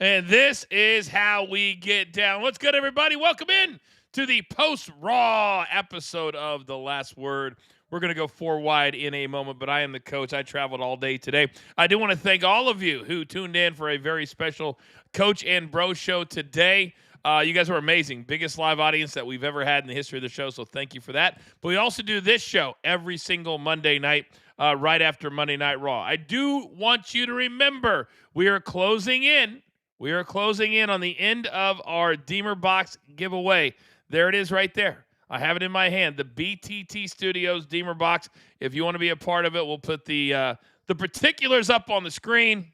And this is how we get down. What's good, everybody? Welcome in to the post-Raw episode of The Last Word. We're going to go four wide in a moment, but I am the coach. I traveled all day today. I do want to thank all of you who tuned in for a very special Coach and Bro show today. You guys were amazing. Biggest live audience that we've ever had in the history of the show, so thank you for that. But we also do this show every single Monday night, right after Monday Night Raw. I do want you to remember we are closing in. We are closing in on the end of our Deemer Box giveaway. There it is right there. I have it in my hand, the BTT Studios Deemer Box. If you want to be a part of it, we'll put the particulars up on the screen.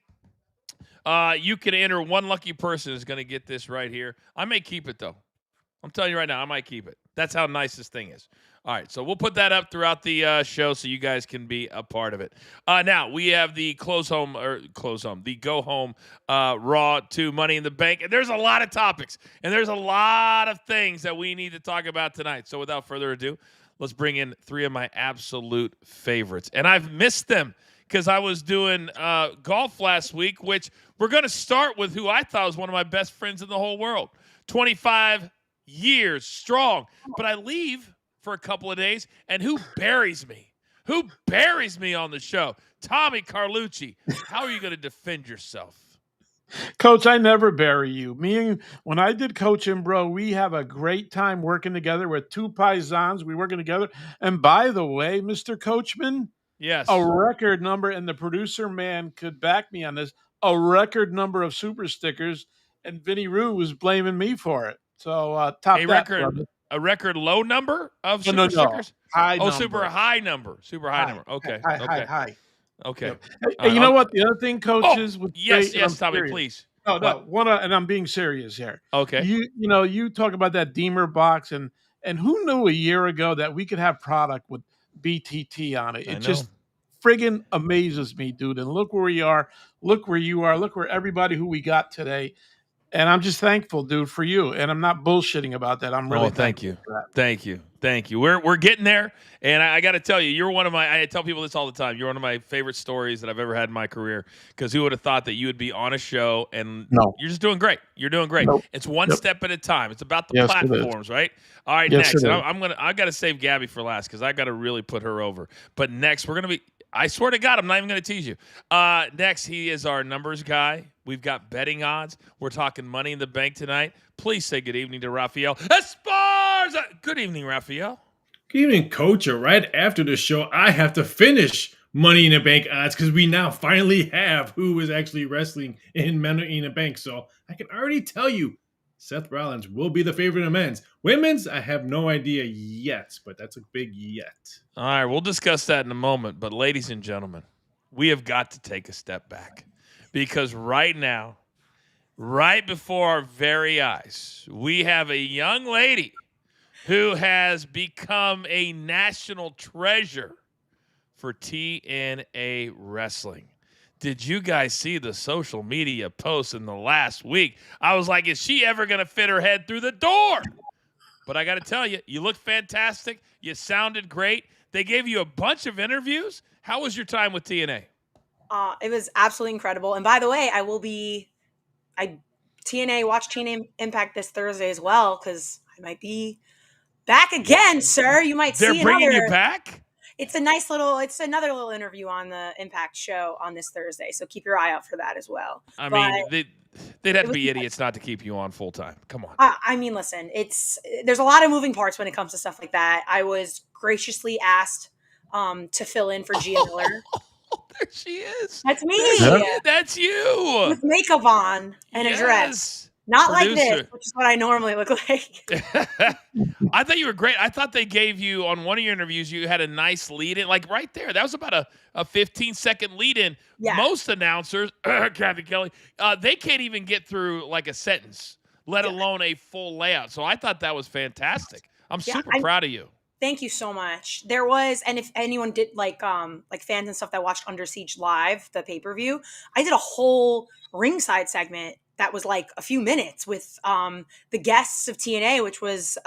You can enter. One lucky person is going to get this right here. I may keep it, though. I'm telling you right now, I might keep it. That's how nice this thing is. All right, so we'll put that up throughout the show so you guys can be a part of it. Now, we have the the Go Home Raw to Money in the Bank. And there's a lot of topics, and there's a lot of things that we need to talk about tonight. So without further ado, let's bring in three of my absolute favorites. And I've missed them because I was doing golf last week, which we're going to start with who I thought was one of my best friends in the whole world. 25 years strong. But I leave for a couple of days, and who buries me? Who buries me on the show? Tommy Carlucci. How are you going to defend yourself? Coach, I never bury you. When I did Coach and Bro, we have a great time working together with two paisans. We working together. And by the way, Mr. Coachman, yes, a record number, and the producer man could back me on this, a record number of super stickers, and Vinny Rue was blaming me for it. So top a record low number of super stickers? High number. Super high number. Super high number. Okay. High. Okay. Yep. Hey, you know what? The other thing, coaches, yes, Tommy, please. No, and I'm being serious here. Okay. You talk about that Deemer box, and who knew a year ago that we could have product with BTT on it? It just friggin' amazes me, dude. And look where we are. Look where you are. Look where everybody who we got today. And I'm just thankful, dude, for you. And I'm not bullshitting about that. I'm really thankful for that. Thank you. We're getting there. And I got to tell you, you're one of I tell people this all the time. You're one of my favorite stories that I've ever had in my career. Because who would have thought that you would be on a show and you're just doing great. You're doing great. Nope. It's one step at a time. It's about the platforms, right? All right, next. And I got to save Gabby for last because I got to really put her over. But next, we're going to be, I swear to God, I'm not even going to tease you. Next, he is our numbers guy. We've got betting odds. We're talking Money in the Bank tonight. Please say good evening to Raphael Esparza. Good evening, Raphael. Good evening, Coach. Right after the show, I have to finish Money in the Bank odds because we now finally have who is actually wrestling in Money in the Bank. So I can already tell you, Seth Rollins will be the favorite of men's. Women's, I have no idea yet, but that's a big yet. All right, we'll discuss that in a moment. But ladies and gentlemen, we have got to take a step back because right now, right before our very eyes, we have a young lady who has become a national treasure for TNA Wrestling. Did you guys see the social media posts in the last week? I was like, is she ever going to fit her head through the door? But I got to tell you, you look fantastic. You sounded great. They gave you a bunch of interviews. How was your time with TNA? It was absolutely incredible. And by the way, watch TNA Impact this Thursday as well because I might be back again, sir. You might They're see bringing you back? It's another little interview on the Impact show on this Thursday. So keep your eye out for that as well. I mean, they'd have to be idiots not to keep you on full time. Come on. I mean, listen, there's a lot of moving parts when it comes to stuff like that. I was graciously asked to fill in for Gia Miller. There she is. That's me. Yep. That's you. With makeup on and a dress. Not producer. Like this, which is what I normally look like. I thought you were great. I thought they gave you, on one of your interviews, you had a nice lead-in. Like right there. That was about a 15-second lead-in. Yeah. Most announcers, Kathy Kelly, they can't even get through like a sentence, let alone a full layout. So I thought that was fantastic. I'm super proud of you. Thank you so much. There was, and if anyone did like fans and stuff that watched Under Siege Live, the pay-per-view, I did a whole ringside segment that was like a few minutes with the guests of TNA, which was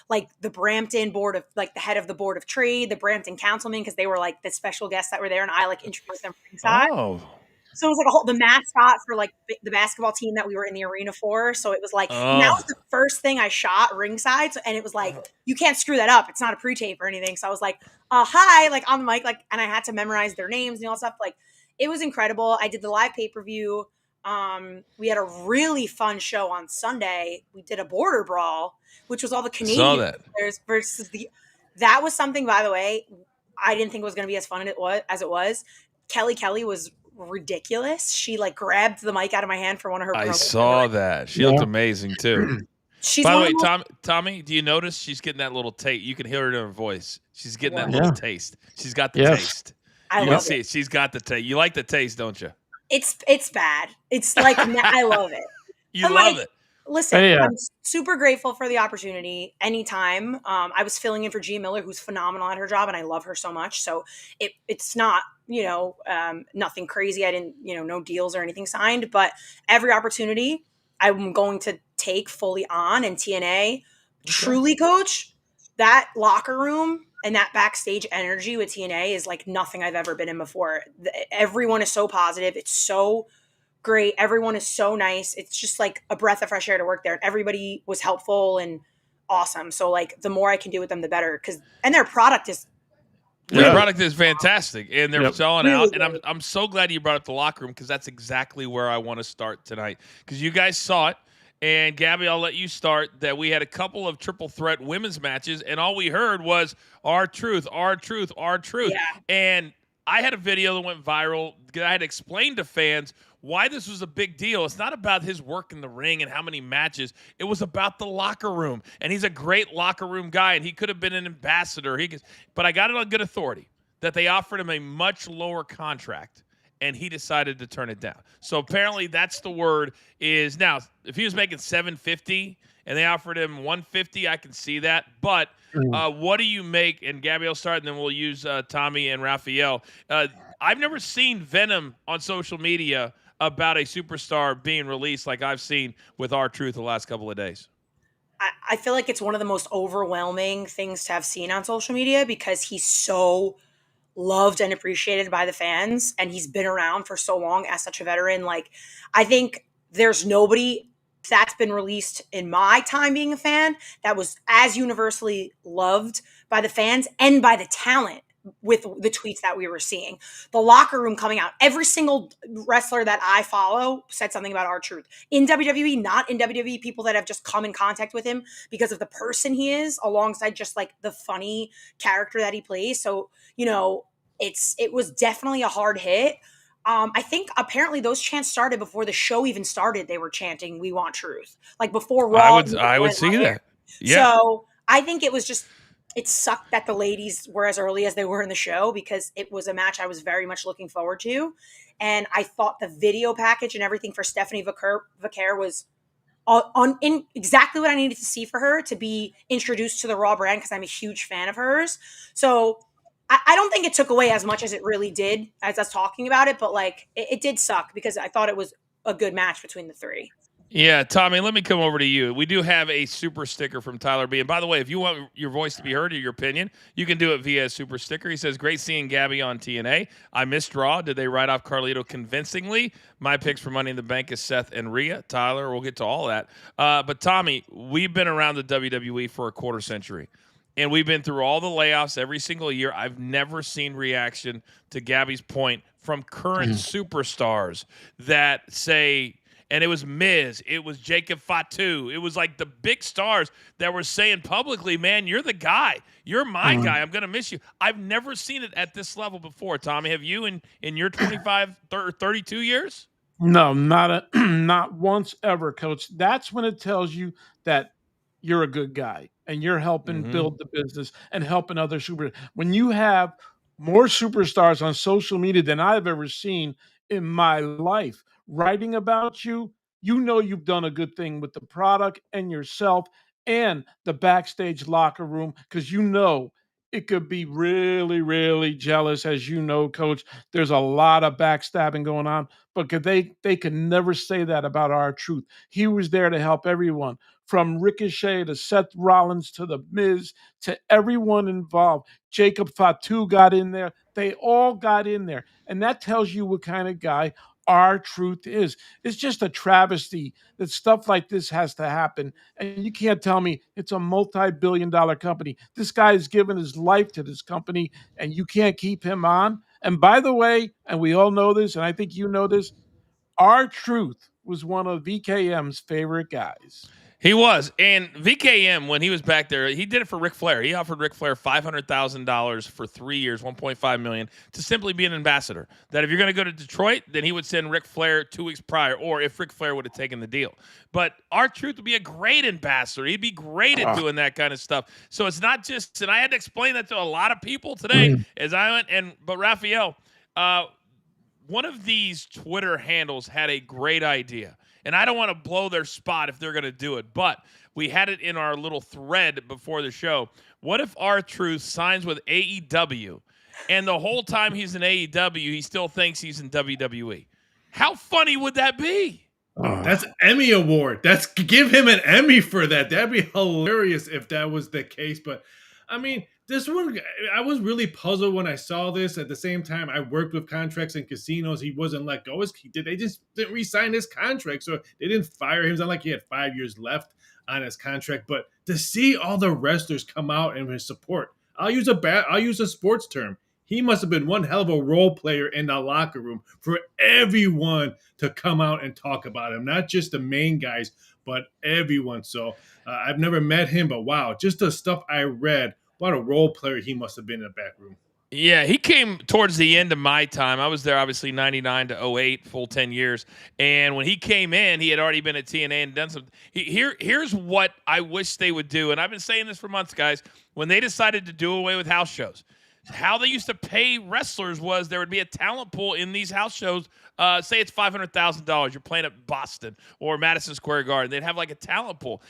like the Brampton board of, like the head of the board of trade, the Brampton councilman, because they were like the special guests that were there, and I like introduced them ringside. Oh, So it was like the mascot for like the basketball team that we were in the arena for. So it was like, and that was the first thing I shot ringside. So, and it was like, you can't screw that up. It's not a pre-tape or anything. So I was like, hi, like on the mic, like, and I had to memorize their names and all that stuff. Like, it was incredible. I did the live pay-per-view. We had a really fun show on Sunday. We did a border brawl, which was all the Canadian players versus that was something, by the way, I didn't think it was going to be as fun as it was. Kelly was ridiculous. She like grabbed the mic out of my hand for one of her promos. I saw that. She looked amazing too. By the way, Tommy, do you notice she's getting that little taste? You can hear it in her voice. She's getting that little taste. She's got the taste. I love it. She's got the taste. You like the taste, don't you? It's bad. It's like I love it. You love it. Listen, I'm super grateful for the opportunity anytime. I was filling in for Gia Miller, who's phenomenal at her job, and I love her so much. So it's not, nothing crazy. I didn't, no deals or anything signed, but every opportunity I'm going to take fully on. And TNA, truly, Coach, that locker room and that backstage energy with TNA is like nothing I've ever been in before. Everyone is so positive. It's so great. Everyone is so nice. It's just like a breath of fresh air to work there. And everybody was helpful and awesome. So like the more I can do with them, the better. And their product is their product is fantastic, and they're selling out. And I'm so glad you brought up the locker room, because that's exactly where I want to start tonight. Because you guys saw it, and Gabby, I'll let you start. That we had a couple of triple threat women's matches, and all we heard was R-Truth, R-Truth, R-Truth. Yeah. And I had a video that went viral. I had explained to fans why this was a big deal. It's not about his work in the ring and how many matches. It was about the locker room. And he's a great locker room guy, and he could have been an ambassador. But I got it on good authority that they offered him a much lower contract, and he decided to turn it down. So apparently that's the word is now, if he was making $750 and they offered him $150, I can see that. But what do you make? And Gabby will start, and then we'll use Tommy and Raphael. I've never seen venom on social media about a superstar being released like I've seen with R-Truth the last couple of days. I feel like it's one of the most overwhelming things to have seen on social media, because he's so loved and appreciated by the fans, and he's been around for so long as such a veteran. Like, I think there's nobody that's been released in my time being a fan that was as universally loved by the fans and by the talent with the tweets that we were seeing. The locker room coming out. Every single wrestler that I follow said something about R-Truth. In WWE, not in WWE, people that have just come in contact with him because of the person he is, alongside just like the funny character that he plays. So, it was definitely a hard hit. I think apparently those chants started before the show even started. They were chanting, "We want truth." Like before Raw. I would see that. Yeah. So I think it was just, it sucked that the ladies were as early as they were in the show, because it was a match I was very much looking forward to. And I thought the video package and everything for Stephanie Vaquer was in exactly what I needed to see for her to be introduced to the Raw brand, because I'm a huge fan of hers. So I don't think it took away as much as it really did as us talking about it, but like it did suck, because I thought it was a good match between the three. Yeah, Tommy, let me come over to you. We do have a super sticker from Tyler B. And by the way, if you want your voice to be heard or your opinion, you can do it via a super sticker. He says, great seeing Gabby on TNA. I missed Raw. Did they write off Carlito convincingly? My picks for Money in the Bank is Seth and Rhea. Tyler, we'll get to all that. But Tommy, we've been around the WWE for a quarter century. And we've been through all the layoffs every single year. I've never seen reaction to Gabby's point from current superstars that say, and it was Miz, it was Jacob Fatu, it was like the big stars that were saying publicly, man, you're the guy. You're my guy. I'm going to miss you. I've never seen it at this level before. Tommy, have you in your 25, 32 years? No, not once ever, Coach. That's when it tells you that you're a good guy and you're helping build the business and helping other superstars. When you have more superstars on social media than I've ever seen in my life writing about you, you've done a good thing with the product and yourself and the backstage locker room, because it could be really, really jealous. As you know, Coach, there's a lot of backstabbing going on, but they could never say that about R-Truth. He was there to help everyone, from Ricochet to Seth Rollins to The Miz to everyone involved. Jacob Fatu got in there. They all got in there. And that tells you what kind of guy R-Truth is. It's just a travesty that stuff like this has to happen. And you can't tell me it's a multi-billion-dollar company. This guy has given his life to this company, and you can't keep him on. And by the way, and we all know this, and I think you know this, R-Truth was one of VKM's favorite guys. He was. And VKM, when he was back there, he did it for Ric Flair. He offered Ric Flair $500,000 for 3 years, $1.5 million, to simply be an ambassador. That if you're going to go to Detroit, then he would send Ric Flair 2 weeks prior, or if Ric Flair would have taken the deal. But R-Truth would be a great ambassador. He'd be great at doing that kind of stuff. So it's not just, and I had to explain that to a lot of people today as I went, but Raphael, one of these Twitter handles had a great idea. And I don't want to blow their spot if they're going to do it, but we had it in our little thread before the show. What if R-Truth signs with AEW, and the whole time he's in AEW, he still thinks he's in WWE? How funny would that be? That's Emmy award. Give him an Emmy for that. That'd be hilarious if that was the case. But I mean, this one, I was really puzzled when I saw this. At the same time, I worked with contracts in casinos. He wasn't let go. They just didn't re-sign his contract, so they didn't fire him. It's not like he had 5 years left on his contract. But to see all the wrestlers come out and his support, I'll use a sports term. He must have been one hell of a role player in the locker room for everyone to come out and talk about him, not just the main guys, but everyone. So I've never met him, but wow, just the stuff I read. What a role player he must have been in the back room. Yeah, he came towards the end of my time. I was there, obviously, 99 to 08, full 10 years. And when he came in, he had already been at TNA and done some. Here's what I wish they would do. And I've been saying this for months, guys. When they decided to do away with house shows, how they used to pay wrestlers was there would be a talent pool in these house shows. Say it's $500,000. You're playing at Boston or Madison Square Garden. They'd have like a talent pool.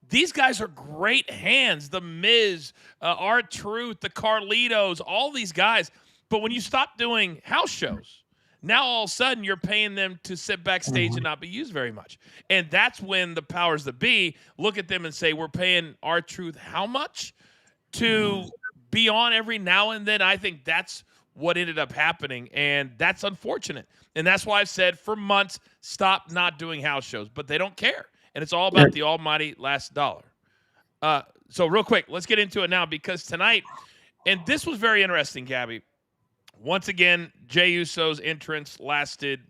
These guys are great hands. The Miz, R-Truth, the Carlitos, all these guys. But when you stop doing house shows, now all of a sudden you're paying them to sit backstage and not be used very much. And that's when the powers that be look at them and say, we're paying R-Truth how much to be on every now and then. I think that's what ended up happening, and that's unfortunate. And that's why I've said for months, stop not doing house shows. But they don't care. And it's all about the almighty last dollar. So real quick, let's get into it now, because tonight, and this was very interesting, Gabby. Once again, Jey Uso's entrance lasted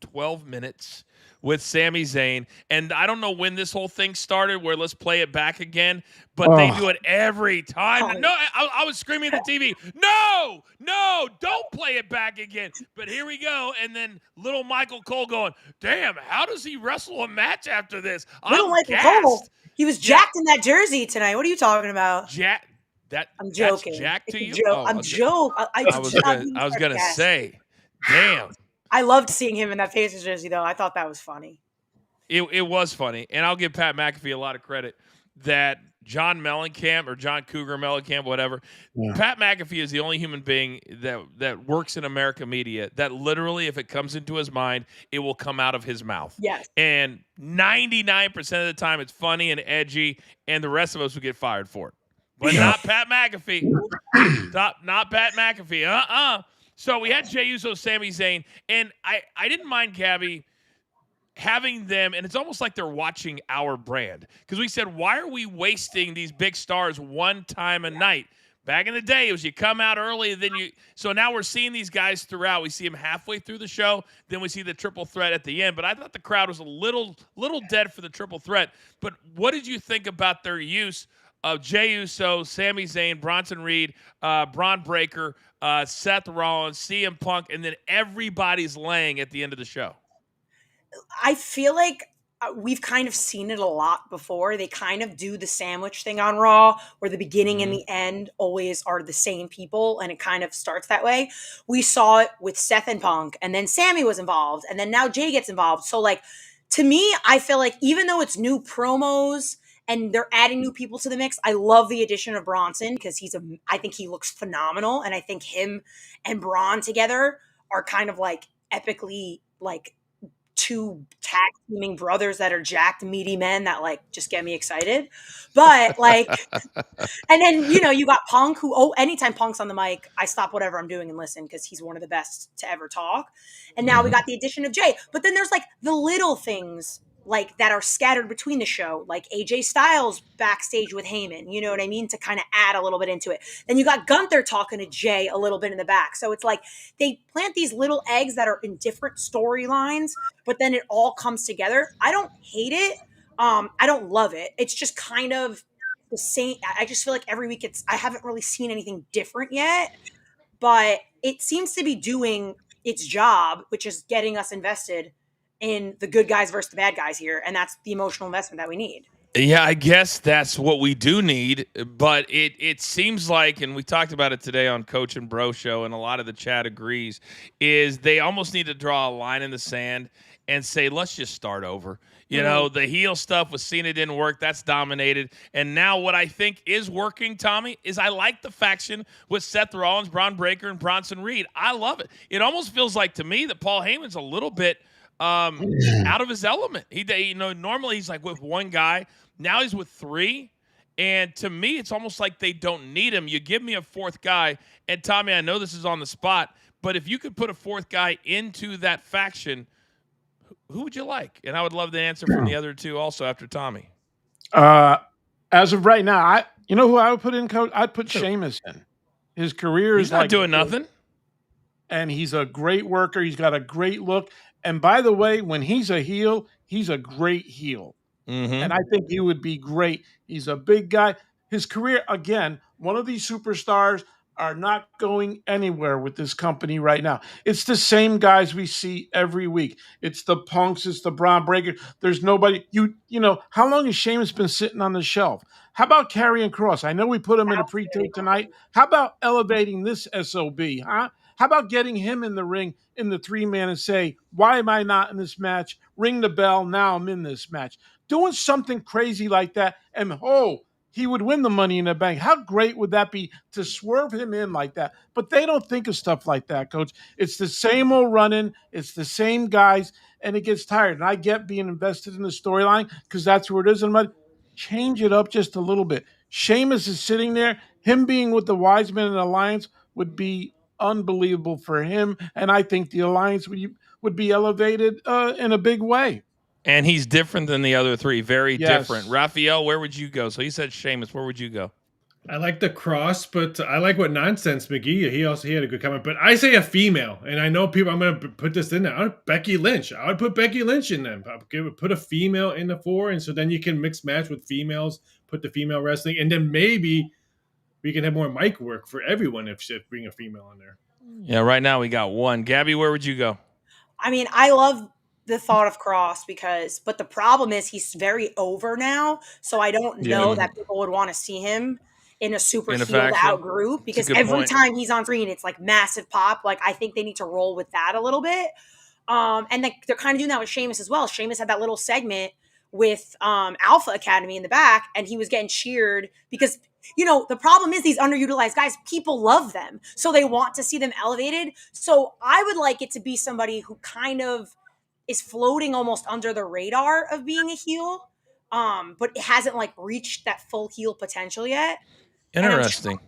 12 minutes with Sami Zayn. And I don't know when this whole thing started where let's play it back again, but they do it every time. No, I was screaming at the TV, no, don't play it back again. But here we go. And then little Michael Cole going, damn, how does he wrestle a match after this? Little Michael Cole, he was jacked in that jersey tonight. What are you talking about? I'm joking. That's Jack to you? I'm joking. I was gonna say, damn. I loved seeing him in that Pacers jersey, though. I thought that was funny. It was funny, and I'll give Pat McAfee a lot of credit that John Mellencamp or John Cougar Mellencamp, whatever. Yeah. Pat McAfee is the only human being that works in America media that literally, if it comes into his mind, it will come out of his mouth. Yes. And 99% of the time, it's funny and edgy, and the rest of us will get fired for it. But not Pat McAfee. Not Pat McAfee. So we had Jey Uso, Sami Zayn, and I didn't mind, Gabby, having them, and it's almost like they're watching our brand. Because we said, why are we wasting these big stars one time a night? Back in the day, it was you come out early, then you... So now we're seeing these guys throughout. We see them halfway through the show, then we see the triple threat at the end. But I thought the crowd was a little dead for the triple threat. But what did you think about their use of Jey Uso, Sami Zayn, Bronson Reed, Braun Breaker, Seth Rollins, CM Punk, and then everybody's laying at the end of the show? I feel like we've kind of seen it a lot before. They kind of do the sandwich thing on Raw, where the beginning and the end always are the same people, and it kind of starts that way. We saw it with Seth and Punk, and then Sammy was involved, and then now Jay gets involved. So, like, to me, I feel like even though it's new promos and they're adding new people to the mix, I love the addition of Bronson because I think he looks phenomenal, and I think him and Braun together are kind of like epically like two tag teaming brothers that are jacked, meaty men that like just get me excited. But like, and then you got Punk, who anytime Punk's on the mic, I stop whatever I'm doing and listen because he's one of the best to ever talk. And now we got the addition of Jay. But then there's like the little things like that are scattered between the show, like AJ Styles backstage with Heyman, you know what I mean, to kind of add a little bit into it. Then you got Gunther talking to Jay a little bit in the back. So it's like they plant these little eggs that are in different storylines, but then it all comes together. I don't hate it. I don't love it. It's just kind of the same. I just feel like every week I haven't really seen anything different yet, but it seems to be doing its job, which is getting us invested in the good guys versus the bad guys here. And that's the emotional investment that we need. Yeah, I guess that's what we do need, but it seems like, and we talked about it today on Coach and Bro Show, and a lot of the chat agrees, is they almost need to draw a line in the sand and say, let's just start over. You know, the heel stuff with Cena didn't work. That's dominated. And now what I think is working, Tommy, is I like the faction with Seth Rollins, Braun Breaker, and Bronson Reed. I love it. It almost feels like to me that Paul Heyman's a little bit out of his element. Normally he's like with one guy. Now he's with three. And to me, it's almost like they don't need him. You give me a fourth guy. And Tommy, I know this is on the spot, but if you could put a fourth guy into that faction, who would you like? And I would love the answer from the other two also after Tommy. As of right now, who I would put in, Coach? I'd put Sheamus in. His career He's is not like doing nothing. And he's a great worker. He's got a great look. And by the way, when he's a heel, he's a great heel. And I think he would be great. He's a big guy. His career, again, one of these superstars are not going anywhere with this company right now. It's the same guys we see every week. It's the Punks, it's the Braun Breaker. There's nobody. How long has Sheamus been sitting on the shelf? How about Karrion Kross? I know we put him in a pre-tape tonight. How about elevating this SOB, huh? How about getting him in the ring in the three-man and say, why am I not in this match? Ring the bell, now I'm in this match. Doing something crazy like that, and he would win the Money in the Bank. How great would that be to swerve him in like that? But they don't think of stuff like that, Coach. It's the same old run-in. It's the same guys, and it gets tired. And I get being invested in the storyline because that's where it is. But change it up just a little bit. Sheamus is sitting there. Him being with the Wise Men and Alliance would be unbelievable for him, and I think the Alliance would be elevated in a big way. And he's different than the other three. Very different. Raphael, where would you go? So he said Sheamus. Where would you go? I like the Cross, but I like what Nonsense McGee. He had a good comment. But I say a female, and I know people. I'm going to put this in there. Becky Lynch. I would put Becky Lynch in them. Put a female in the 4, and so then you can mix match with females. Put the female wrestling, and then maybe we can have more mic work for everyone if bring a female in there. Yeah, right now we got one. Gabby, where would you go? I mean, I love the thought of Cross but the problem is he's very over now. So I don't know that people would want to see him in a super healed out group because every time he's on screen, it's like massive pop. Like I think they need to roll with that a little bit. And they're kind of doing that with Sheamus as well. Sheamus had that little segment with Alpha Academy in the back, and he was getting cheered because the problem is these underutilized guys, people love them. So they want to see them elevated. So I would like it to be somebody who kind of is floating almost under the radar of being a heel, but it hasn't like reached that full heel potential yet. Interesting.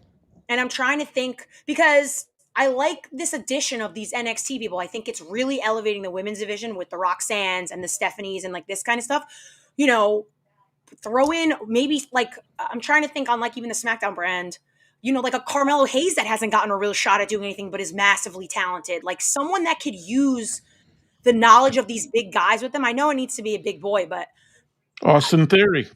And I'm trying to think because I like this addition of these NXT people. I think it's really elevating the women's division with the Roxannes and the Stephanies and like this kind of stuff. Throw in maybe like I'm trying to think on like even the SmackDown brand, like a Carmelo Hayes that hasn't gotten a real shot at doing anything but is massively talented. Like someone that could use the knowledge of these big guys with them. I know it needs to be a big boy, but Austin Theory.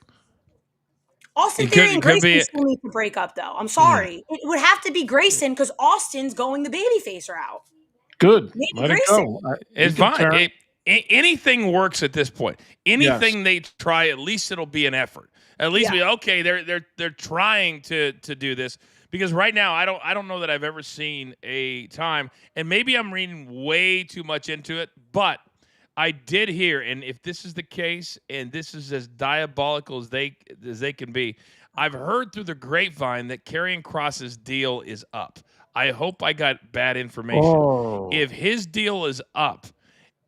And Grayson still need to break up, though. I'm sorry. It would have to be Grayson because Austin's going the babyface route. Good. Let it go. It's fine. Anything works at this point. Anything they try, at least it'll be an effort. At least they're trying to do this. Because right now, I don't know that I've ever seen a time, and maybe I'm reading way too much into it, but I did hear, and if this is the case, and this is as diabolical as they can be, I've heard through the grapevine that Karrion Kross's deal is up. I hope I got bad information. If his deal is up,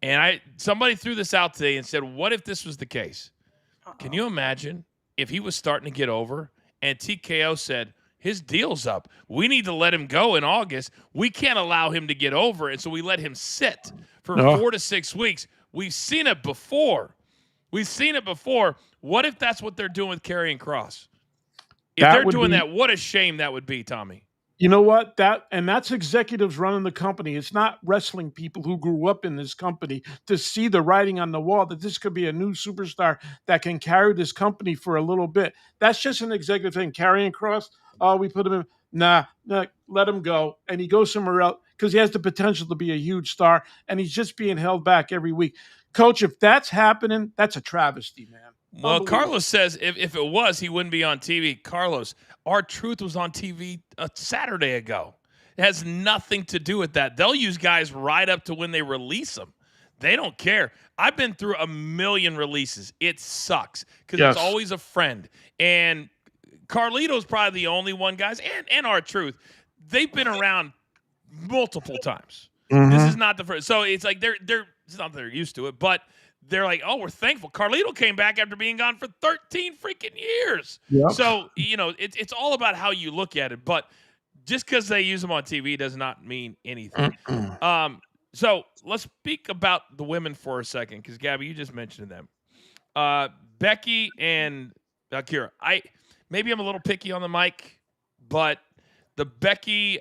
And somebody threw this out today and said, what if this was the case? Can you imagine if he was starting to get over and TKO said, his deal's up. We need to let him go in August. We can't allow him to get over. And so we let him sit for 4 to 6 weeks. We've seen it before. What if that's what they're doing with Karrion Kross? If they're doing that, what a shame that would be, Tommy. You know what? That's executives running the company. It's not wrestling people who grew up in this company to see the writing on the wall that this could be a new superstar that can carry this company for a little bit. That's just an executive thing. Karrion Kross, we put him in. Nah, let him go. And he goes somewhere else because he has the potential to be a huge star, and he's just being held back every week. Coach, if that's happening, that's a travesty, man. Well, Carlos says if it was, he wouldn't be on TV. Carlos, R-Truth was on TV a Saturday ago. It has nothing to do with that. They'll use guys right up to when they release them. They don't care. I've been through a million releases. It sucks because it's always a friend. And Carlito's probably the only one, guys, and R-Truth. They've been around multiple times. Mm-hmm. This is not the first. So it's like it's not that they're used to it, but they're like, oh, we're thankful. Carlito came back after being gone for 13 freaking years. Yep. So, it's all about how you look at it. But just because they use them on TV does not mean anything. So let's speak about the women for a second, because, Gabby, you just mentioned them. Becky and Kira. Maybe I'm a little picky on the mic, but the Becky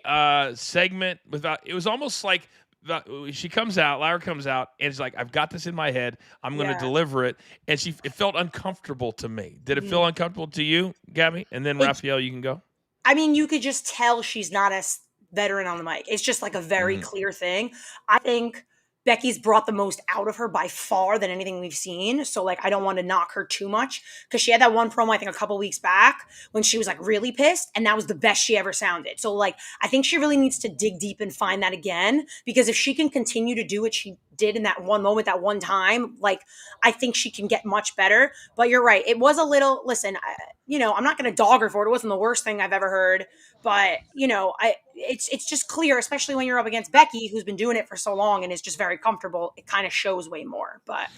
segment, it was almost like Lyra comes out, and it's like, I've got this in my head. I'm going to deliver it. And it felt uncomfortable to me. Did it feel uncomfortable to you, Gabby? And then Raphael, you can go. I mean, you could just tell she's not as veteran on the mic. It's just like a very clear thing. I think Becky's brought the most out of her by far than anything we've seen. So, I don't want to knock her too much, because she had that one promo, I think, a couple weeks back when she was, really pissed, and that was the best she ever sounded. So, I think she really needs to dig deep and find that again, because if she can continue to do what she did in that one moment, that one time, I think she can get much better. But you're right. It was a little, listen, I'm not going to dog her for it. It wasn't the worst thing I've ever heard. But, it's just clear, especially when you're up against Becky, who's been doing it for so long and is just very comfortable. It kind of shows way more. But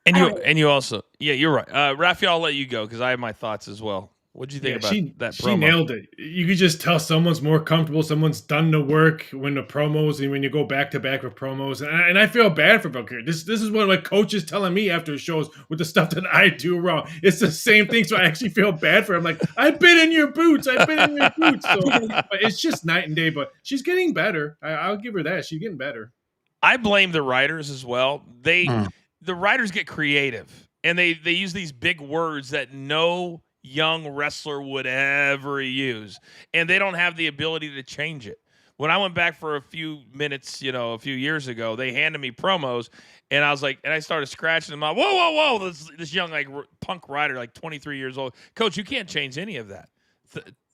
you also, you're right. Raphael, I'll let you go because I have my thoughts as well. What do you think about that promo? She nailed it. You could just tell someone's more comfortable, someone's done the work when the promos and when you go back to back with promos. And I feel bad for Becky. This is what my coach is telling me after shows with the stuff that I do wrong. It's the same thing, so I actually feel bad for her. I'm like, I've been in your boots. So, but it's just night and day. But she's getting better. I'll give her that. She's getting better. I blame the writers as well. The writers get creative, and they use these big words that no young wrestler would ever use, and they don't have the ability to change it. When I went back for a few minutes, a few years ago, they handed me promos, and I was like, and I started scratching them out. Whoa! This young punk writer, 23 years old. Coach, you can't change any of that.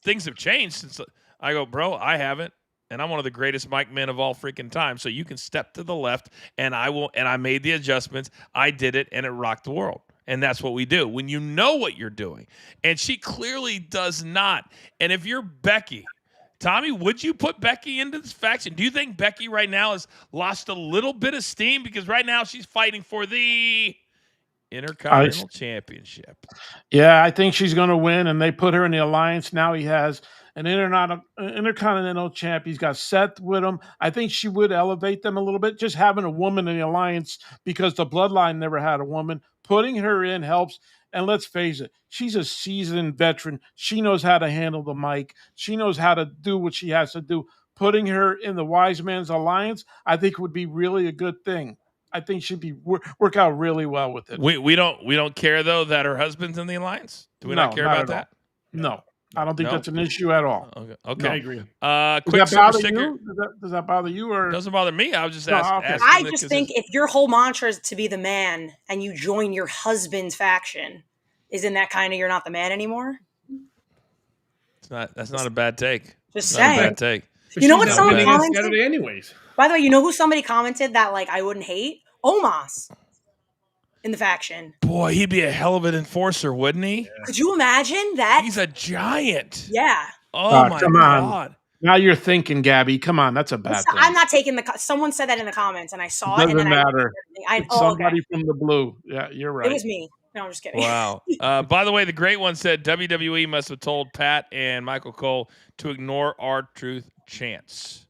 Things have changed since. I go, bro, I haven't, and I'm one of the greatest mic men of all freaking time. So you can step to the left, and I will. And I made the adjustments. I did it, and it rocked the world. And that's what we do when you know what you're doing. And she clearly does not. And if you're Becky, Tommy, would you put Becky into this faction? Do you think Becky right now has lost a little bit of steam? Because right now she's fighting for the Intercontinental Championship. Yeah, I think she's going to win. And they put her in the alliance. Now he has an Intercontinental champ. He's got Seth with him. I think she would elevate them a little bit. Just having a woman in the alliance, because the Bloodline never had a woman. Putting her in helps. And let's face it, she's a seasoned veteran. She knows how to handle the mic. She knows how to do what she has to do. Putting her in the Wise Man's Alliance, I think, would be really a good thing. I think she'd be work out really well with it. We don't care, though, that her husband's in the alliance? Do we not care about that? No. I don't think that's an issue at all. Okay. I agree. Quick super sticker. Does that bother you? Or? It doesn't bother me. I was just asking. I just think if your whole mantra is to be the man and you join your husband's faction, isn't that kind of you're not the man anymore? That's not a bad take. Just saying. Not a bad take. You know what someone commented? Saturday anyways. By the way, you know who somebody commented that I wouldn't hate? Omos. In the faction. Boy, he'd be a hell of an enforcer, wouldn't he? Yeah. Could you imagine that? He's a giant. Yeah. Oh my God. Now you're thinking, Gabby. Come on, that's a bad thing. I'm not taking someone said that in the comments, and I saw it. Doesn't matter. It's somebody from the blue. Yeah, you're right. It was me. No, I'm just kidding. Wow. By the way, the great one said WWE must have told Pat and Michael Cole to ignore R-Truth chants.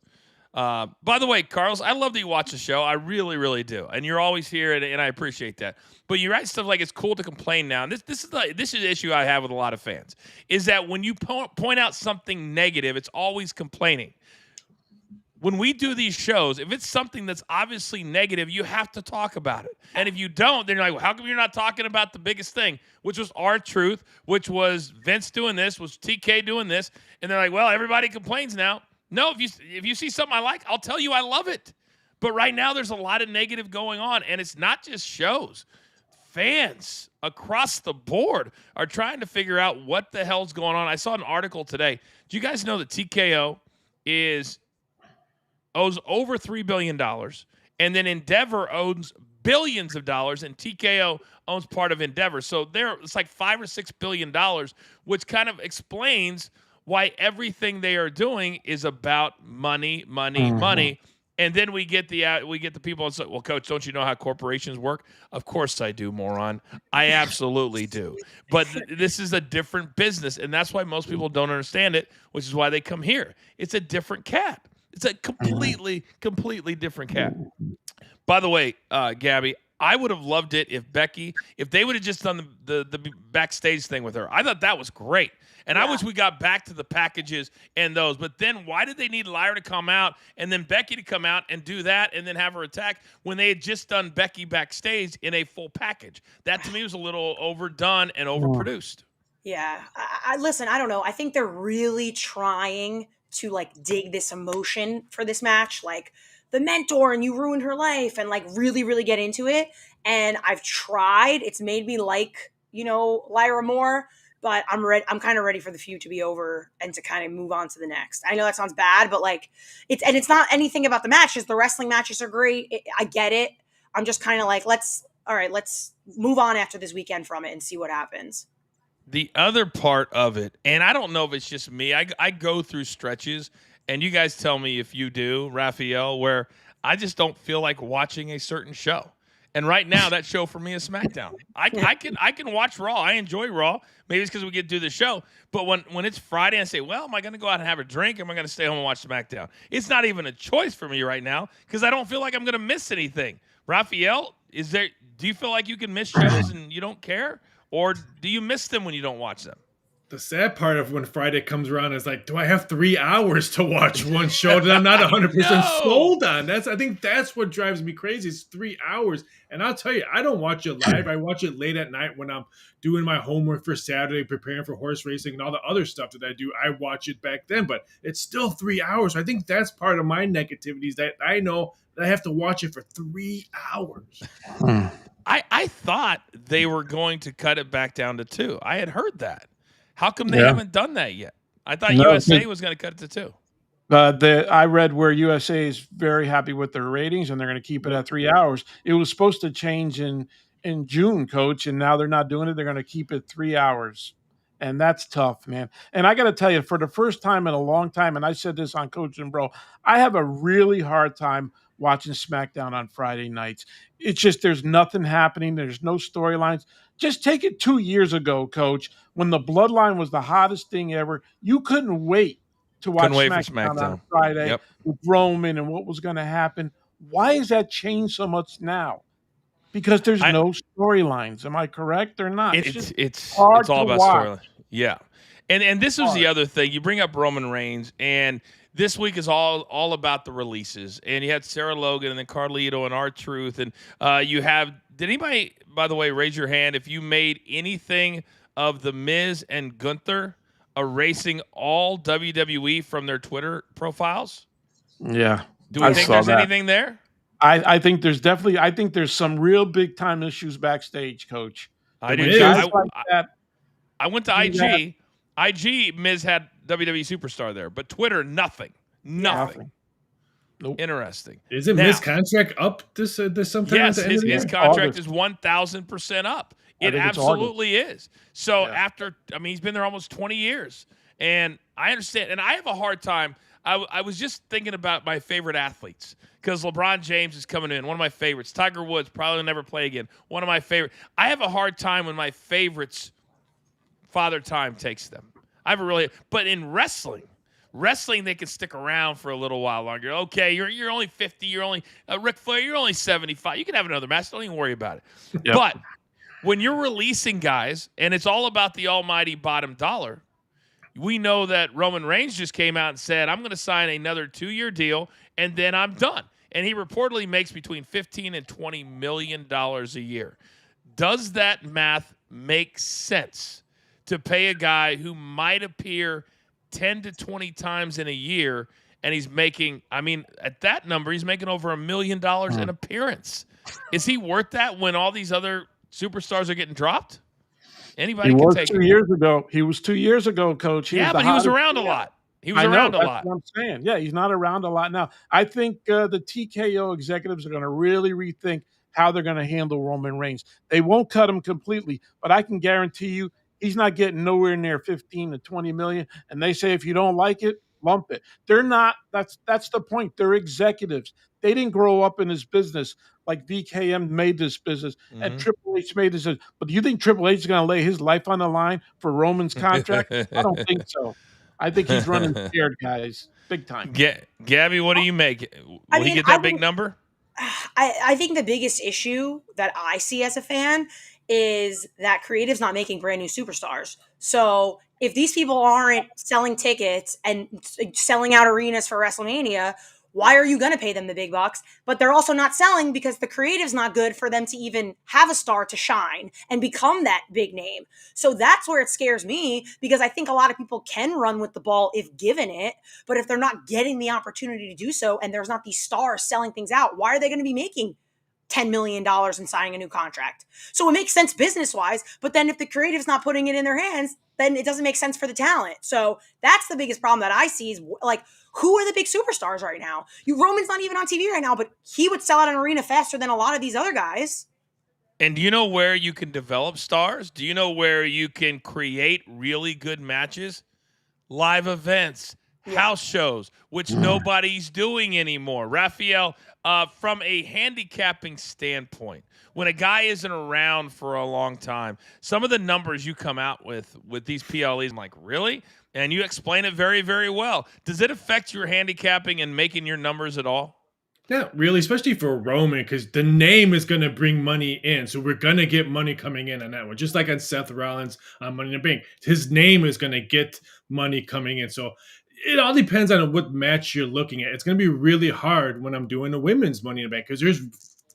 By the way, Carlos, I love that you watch the show. I really, really do. And you're always here, and I appreciate that. But you write stuff like it's cool to complain now. And this is the issue I have with a lot of fans, is that when you point out something negative, it's always complaining. When we do these shows, if it's something that's obviously negative, you have to talk about it. And if you don't, then you're like, well, how come you're not talking about the biggest thing, which was R-Truth, which was Vince doing this, was TK doing this. And they're like, well, everybody complains now. No, if you see something I like, I'll tell you I love it. But right now there's a lot of negative going on, and it's not just shows. Fans across the board are trying to figure out what the hell's going on. I saw an article today. Do you guys know that TKO owes over $3 billion, and then Endeavor owns billions of dollars, and TKO owns part of Endeavor. So it's like $5 or $6 billion, which kind of explains why everything they are doing is about money, money, money. And then we get the people and say, well, Coach, don't you know how corporations work? Of course I do, moron. I absolutely do. But this is a different business, and that's why most people don't understand it, which is why they come here. It's a different cat. It's a completely different cat. By the way, Gabby, I would have loved it if they would have just done the backstage thing with her. I thought that was great. And I wish we got back to the packages and those. But then why did they need Lyra to come out and then Becky to come out and do that and then have her attack when they had just done Becky backstage in a full package? That to me was a little overdone and overproduced. Yeah. Listen, I don't know. I think they're really trying to like dig this emotion for this match, like the mentor and you ruined her life, and like really, really get into it. And I've tried. It's made me like, Lyra more. But I'm ready. I'm kind of ready for the feud to be over and to kind of move on to the next. I know that sounds bad, but like it's not anything about the matches. The wrestling matches are great. I get it. I'm just kind of like, let's move on after this weekend from it and see what happens. The other part of it, and I don't know if it's just me. I go through stretches, and you guys tell me if you do, Raphael, where I just don't feel like watching a certain show. And right now, that show for me is SmackDown. I can watch Raw. I enjoy Raw. Maybe it's because we get to do the show. But when it's Friday, I say, well, am I going to go out and have a drink? Or am I going to stay home and watch SmackDown? It's not even a choice for me right now because I don't feel like I'm going to miss anything. Raphael, do you feel like you can miss shows and you don't care? Or do you miss them when you don't watch them? The sad part of when Friday comes around is like, do I have 3 hours to watch one show that I'm not 100% sold on? I think that's what drives me crazy. It's 3 hours. And I'll tell you, I don't watch it live. I watch it late at night when I'm doing my homework for Saturday, preparing for horse racing and all the other stuff that I do. I watch it back then, but it's still 3 hours. I think that's part of my negativity is that I know that I have to watch it for 3 hours. I thought they were going to cut it back down to 2. I had heard that. How come they haven't done that yet? I thought USA was going to cut it to 2. I read where USA is very happy with their ratings, and they're going to keep it at 3 hours. It was supposed to change in June, Coach, and now they're not doing it. They're going to keep it 3 hours, and that's tough, man. And I got to tell you, for the first time in a long time, and I said this on Coach and Bro, I have a really hard time watching SmackDown on Friday nights. It's just there's nothing happening. There's no storylines. Just take it 2 years ago, Coach, when the Bloodline was the hottest thing ever. You couldn't wait to watch SmackDown on Friday with Roman and what was going to happen. Why has that changed so much now? Because there's no storylines. Am I correct or not? It's all about storylines. Yeah. And this was the other thing. You bring up Roman Reigns, and this week is all about the releases. And you had Sarah Logan and then Carlito and R-Truth. And did anybody, by the way, raise your hand if you made anything of The Miz and Gunther erasing all WWE from their Twitter profiles? Yeah. Do we think there's anything there? I think there's some real big time issues backstage, Coach. I do too. I went to IG. IG, Miz had WWE Superstar there, but Twitter, nothing. Nothing. Nope. Interesting. Isn't Miz contract up this sometime? Yes, his contract is 1,000% up. It absolutely is. So he's been there almost 20 years. And I understand. And I have a hard time. I was just thinking about my favorite athletes because LeBron James is coming in, one of my favorites. Tiger Woods probably never play again, one of my favorite. I have a hard time when my favorites Father Time takes them. But in wrestling they can stick around for a little while longer. Okay, you're only 50, you're only Ric Flair, you're only 75. You can have another match. Don't even worry about it. Yep. But when you're releasing guys, and it's all about the almighty bottom dollar, we know that Roman Reigns just came out and said, I'm going to sign another 2-year deal, and then I'm done. And he reportedly makes between $15 and $20 million a year. Does that math make sense to pay a guy who might appear 10 to 20 times in a year, and he's making, at that number, he's making over $1 million an appearance? Is he worth that when all these other superstars are getting dropped? Anybody can take it. He was 2 years ago, Coach. He was around a lot. He was around a lot. That's what I'm saying. Yeah, he's not around a lot now. I think the TKO executives are going to really rethink how they're going to handle Roman Reigns. They won't cut him completely, but I can guarantee you he's not getting nowhere near 15 to 20 million. And they say if you don't like it, lump it. They're not. That's the point. They're executives. They didn't grow up in this business like VKM made this business and Triple H made this. But do you think Triple H is going to lay his life on the line for Roman's contract? I don't think so. I think he's running scared, guys, big time. Gabby, what do you make? Will he get that big number? I think the biggest issue that I see as a fan is that creative's not making brand new superstars. So if these people aren't selling tickets and selling out arenas for WrestleMania, why are you going to pay them the big bucks? But they're also not selling because the creative's not good for them to even have a star to shine and become that big name. So that's where it scares me, because I think a lot of people can run with the ball if given it, but if they're not getting the opportunity to do so and there's not these stars selling things out, why are they going to be making $10 million and signing a new contract? So it makes sense business-wise, but then if the creative's not putting it in their hands, then it doesn't make sense for the talent. So that's the biggest problem that I see is, like, who are the big superstars right now? Roman's not even on TV right now, but he would sell out an arena faster than a lot of these other guys. And do you know where you can develop stars? Do you know where you can create really good matches? Live events. House shows, which nobody's doing anymore. Raphael, from a handicapping standpoint, when a guy isn't around for a long time, some of the numbers you come out with these PLEs, I'm like, really? And you explain it very, very well. Does it affect your handicapping and making your numbers at all? Not really, especially for Roman, because the name is going to bring money in. So we're going to get money coming in on that one. Just like on Seth Rollins on Money in the Bank. His name is going to get money coming in. So it all depends on what match you're looking at. It's going to be really hard when I'm doing the women's Money in the Bank, because there's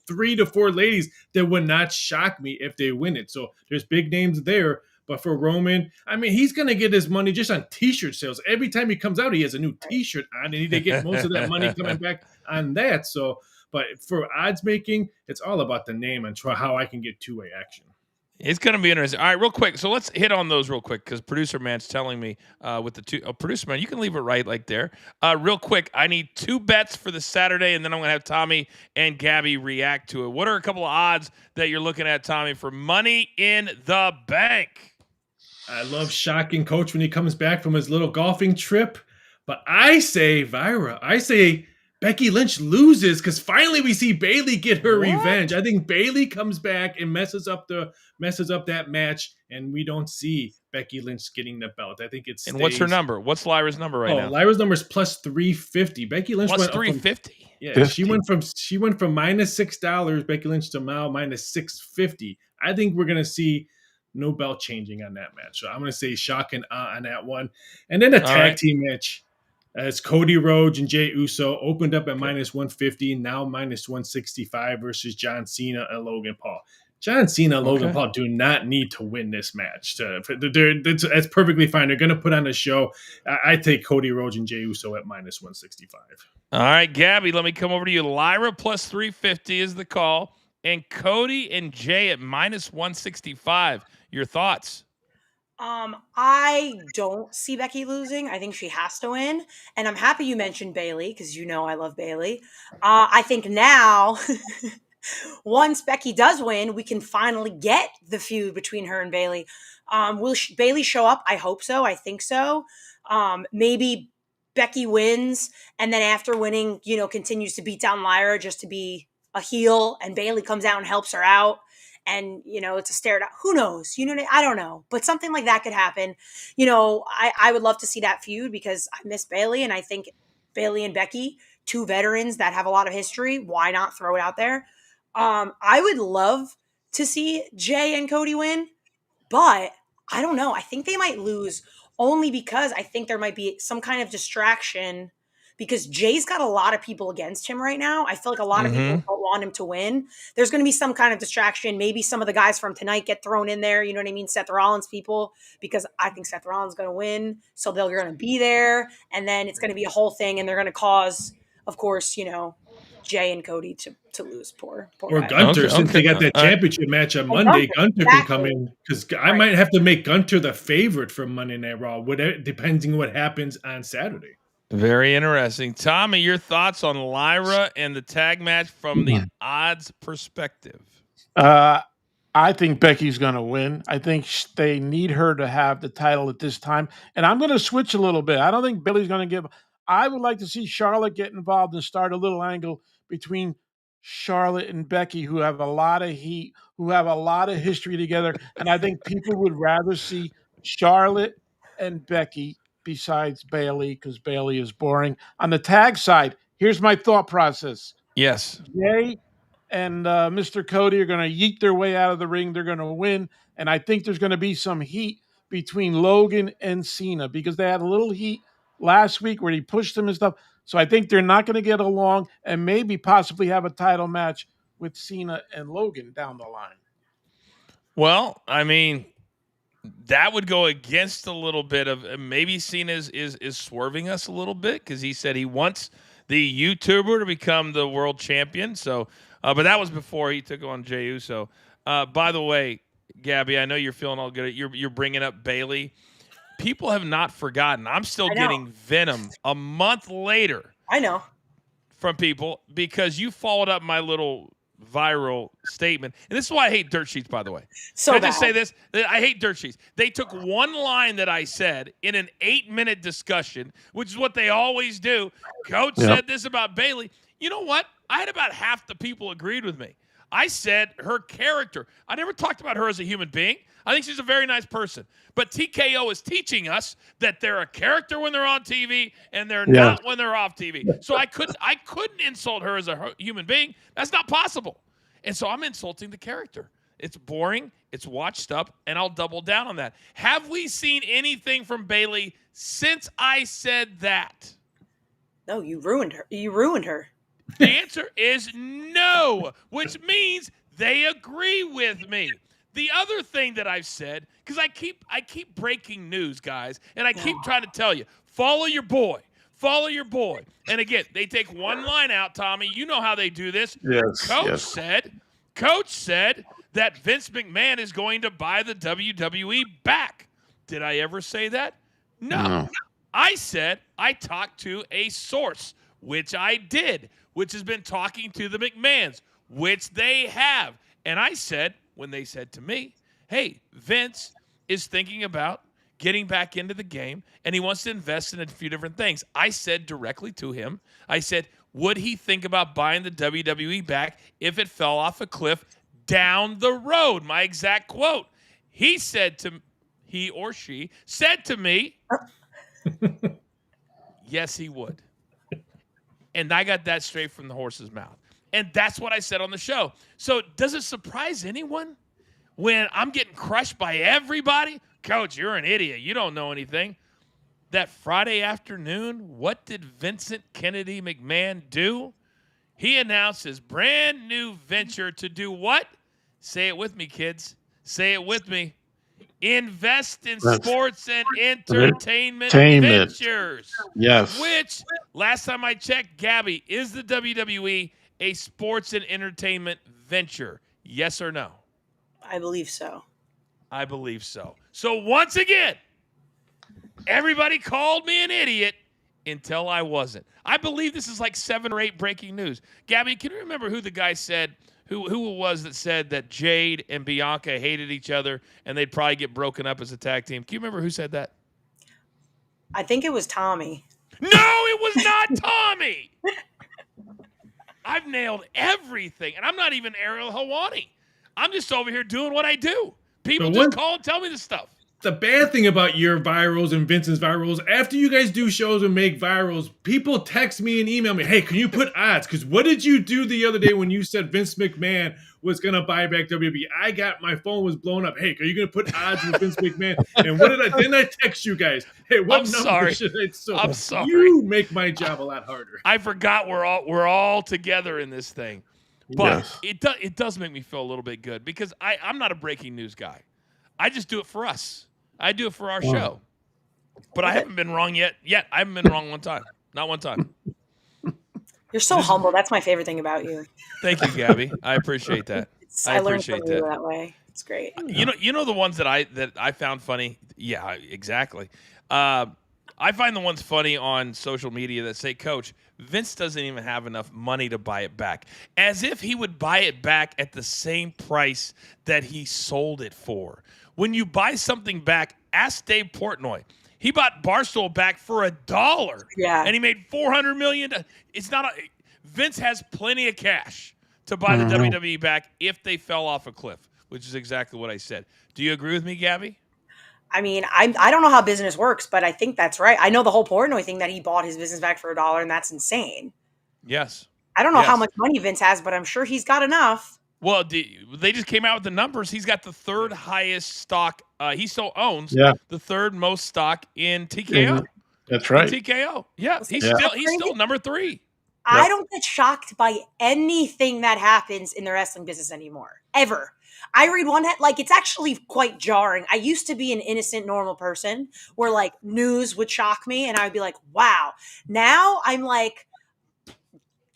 3 to 4 ladies that would not shock me if they win it. So there's big names there. But for Roman, he's going to get his money just on T-shirt sales. Every time he comes out, he has a new T-shirt on, and they get most of that money coming back on that. So, but for odds making, it's all about the name and how I can get two-way action. It's going to be interesting. All right, real quick. So let's hit on those real quick, because producer man's telling me with the two. Oh, producer man, you can leave it right like there. Real quick, I need 2 bets for the Saturday, and then I'm going to have Tommy and Gabby react to it. What are a couple of odds that you're looking at, Tommy, for Money in the Bank? I love shocking Coach when he comes back from his little golfing trip. But I say, Vyra, Becky Lynch loses, because finally we see Bayley get her revenge. I think Bayley comes back and messes up that match, and we don't see Becky Lynch getting the belt. I think it's. And what's her number? What's Lyra's number right now? Lyra's number is plus 350. Becky Lynch went 350. Yeah, 50. she went from minus $6. Becky Lynch to now minus 650. I think we're gonna see no belt changing on that match. So I'm going to say shock and on that one. And then a tag team match. As Cody Rhodes and Jey Uso opened up at minus 150, now minus 165 versus John Cena and Logan Paul. John Cena and Logan Paul do not need to win this match. That's perfectly fine. They're going to put on a show. I take Cody Rhodes and Jey Uso at minus 165. All right, Gabby, let me come over to you. Lyra plus 350 is the call. And Cody and Jay at minus 165. Your thoughts? I don't see Becky losing. I think she has to win. And I'm happy you mentioned Bayley, because you know I love Bayley. I think now, once Becky does win, we can finally get the feud between her and Bayley. Will Bayley show up? I hope so. I think so. Maybe Becky wins, and then after winning, continues to beat down Lyra just to be a heel, and Bayley comes out and helps her out. And, it's a stare down. Who knows? I don't know. But something like that could happen. I would love to see that feud because I miss Bayley. And I think Bayley and Becky, two veterans that have a lot of history, why not throw it out there? I would love to see Jay and Cody win, but I don't know. I think they might lose only because I think there might be some kind of distraction because Jay's got a lot of people against him right now. I feel like a lot of people don't want him to win. There's going to be some kind of distraction. Maybe some of the guys from tonight get thrown in there. You know what I mean? Seth Rollins people, because I think Seth Rollins is going to win. So they're going to be there. And then it's going to be a whole thing. And they're going to cause, of course, Jay and Cody to lose. Poor or guy. Gunter, since they got that championship match on Monday. Gunter can come in because I might have to make Gunter the favorite for Monday Night Raw, depending on what happens on Saturday. Very interesting. Tommy, your thoughts on Lyra and the tag match from the odds perspective? I think Becky's going to win. I think they need her to have the title at this time. And I'm going to switch a little bit. I don't think Billy's going to give. I would like to see Charlotte get involved and start a little angle between Charlotte and Becky, who have a lot of heat, who have a lot of history together. And I think people would rather see Charlotte and Becky besides Bayley because Bayley is boring. On the tag side, here's my thought process. Yes. Jay and Mr. Cody are going to yeet their way out of the ring. They're going to win. And I think there's going to be some heat between Logan and Cena because they had a little heat last week where he pushed them and stuff. So I think they're not going to get along and maybe possibly have a title match with Cena and Logan down the line. Well, I mean, that would go against a little bit of maybe Cena is swerving us a little bit because he said he wants the YouTuber to become the world champion. So, but that was before he took on Jey Uso. By the way, Gabby, I know you're feeling all good. You're bringing up Bayley. People have not forgotten. I'm still getting venom a month later. I know. From people because you followed up my little viral statement. And this is why I hate dirt sheets, by the way. So Can I just say this? I hate dirt sheets. They took one line that I said in an 8-minute discussion, which is what they always do. Coach said this about Bayley. You know what? I had about half the people agreed with me. I said her character. I never talked about her as a human being. I think she's a very nice person. But TKO is teaching us that they're a character when they're on TV and they're not when they're off TV. So I couldn't insult her as a human being. That's not possible. And so I'm insulting the character. It's boring. It's watched up, and I'll double down on that. Have we seen anything from Bayley since I said that? No, you ruined her. You ruined her. The answer is no, which means they agree with me. The other thing that I've said, because I keep breaking news, guys, and I keep trying to tell you, follow your boy. Follow your boy. And again, they take one line out, Tommy. You know how they do this. Yes. Coach said that Vince McMahon is going to buy the WWE back. Did I ever say that? No. I said I talked to a source, which I did, which has been talking to the McMahons, which they have. And I said, when they said to me, hey, Vince is thinking about getting back into the game, and he wants to invest in a few different things. I said directly to him, I said, would he think about buying the WWE back if it fell off a cliff down the road? My exact quote. He or she said to me, yes, he would. And I got that straight from the horse's mouth. And that's what I said on the show. So does it surprise anyone when I'm getting crushed by everybody? Coach, you're an idiot. You don't know anything. That Friday afternoon, what did Vincent Kennedy McMahon do? He announced his brand new venture to do what? Say it with me, kids. Say it with me. Invest in sports and entertainment ventures. Yes. Which, last time I checked, Gabby, is the WWE a sports and entertainment venture? Yes or no? I believe so. I believe so. So once again, everybody called me an idiot until I wasn't. I believe this is like 7 or 8 breaking news. Gabby, can you remember who the guy said, who it was that said that Jade and Bianca hated each other and they'd probably get broken up as a tag team? Can you remember who said that? I think it was Tommy. No, it was not Tommy. I've nailed everything, and I'm not even Ariel Helwani. I'm just over here doing what I do. People just call and tell me this stuff. The bad thing about your virals and Vincent's virals, after you guys do shows and make virals, people text me and email me, hey, can you put odds? Because what did you do the other day when you said Vince McMahon was going to buy back WWE? My phone was blown up. Hey, are you going to put odds with Vince McMahon? And what did I, didn't I text you guys? Hey, what number should I? So I'm sorry. You make my job a lot harder. I forgot we're all together in this thing. But it does make me feel a little bit good because I'm not a breaking news guy. I just do it for us. I do it for our show. But I haven't been wrong yet. I haven't been wrong one time. Not one time. You're so humble. That's my favorite thing about you. Thank you, Gabby. I appreciate that. I appreciate learned from you that way. It's great. You know the ones that I found funny? Yeah, exactly. I find the ones funny on social media that say, Coach, Vince doesn't even have enough money to buy it back. As if he would buy it back at the same price that he sold it for. When you buy something back, ask Dave Portnoy. He bought Barstool back for $1. Yeah. And he made $400 million. Vince has plenty of cash to buy the WWE back if they fell off a cliff, which is exactly what I said. Do you agree with me, Gabby? I mean, I don't know how business works, but I think that's right. I know the whole Portnoy thing that he bought his business back for $1, and that's insane. Yes. I don't know how much money Vince has, but I'm sure he's got enough. Well, they just came out with the numbers. He's got the third highest stock. He still owns the third most stock in TKO. That's right. In TKO. Yeah, he's still number 3. I don't get shocked by anything that happens in the wrestling business anymore, ever. I read one, it's actually quite jarring. I used to be an innocent, normal person where, news would shock me, and I would be like, wow. Now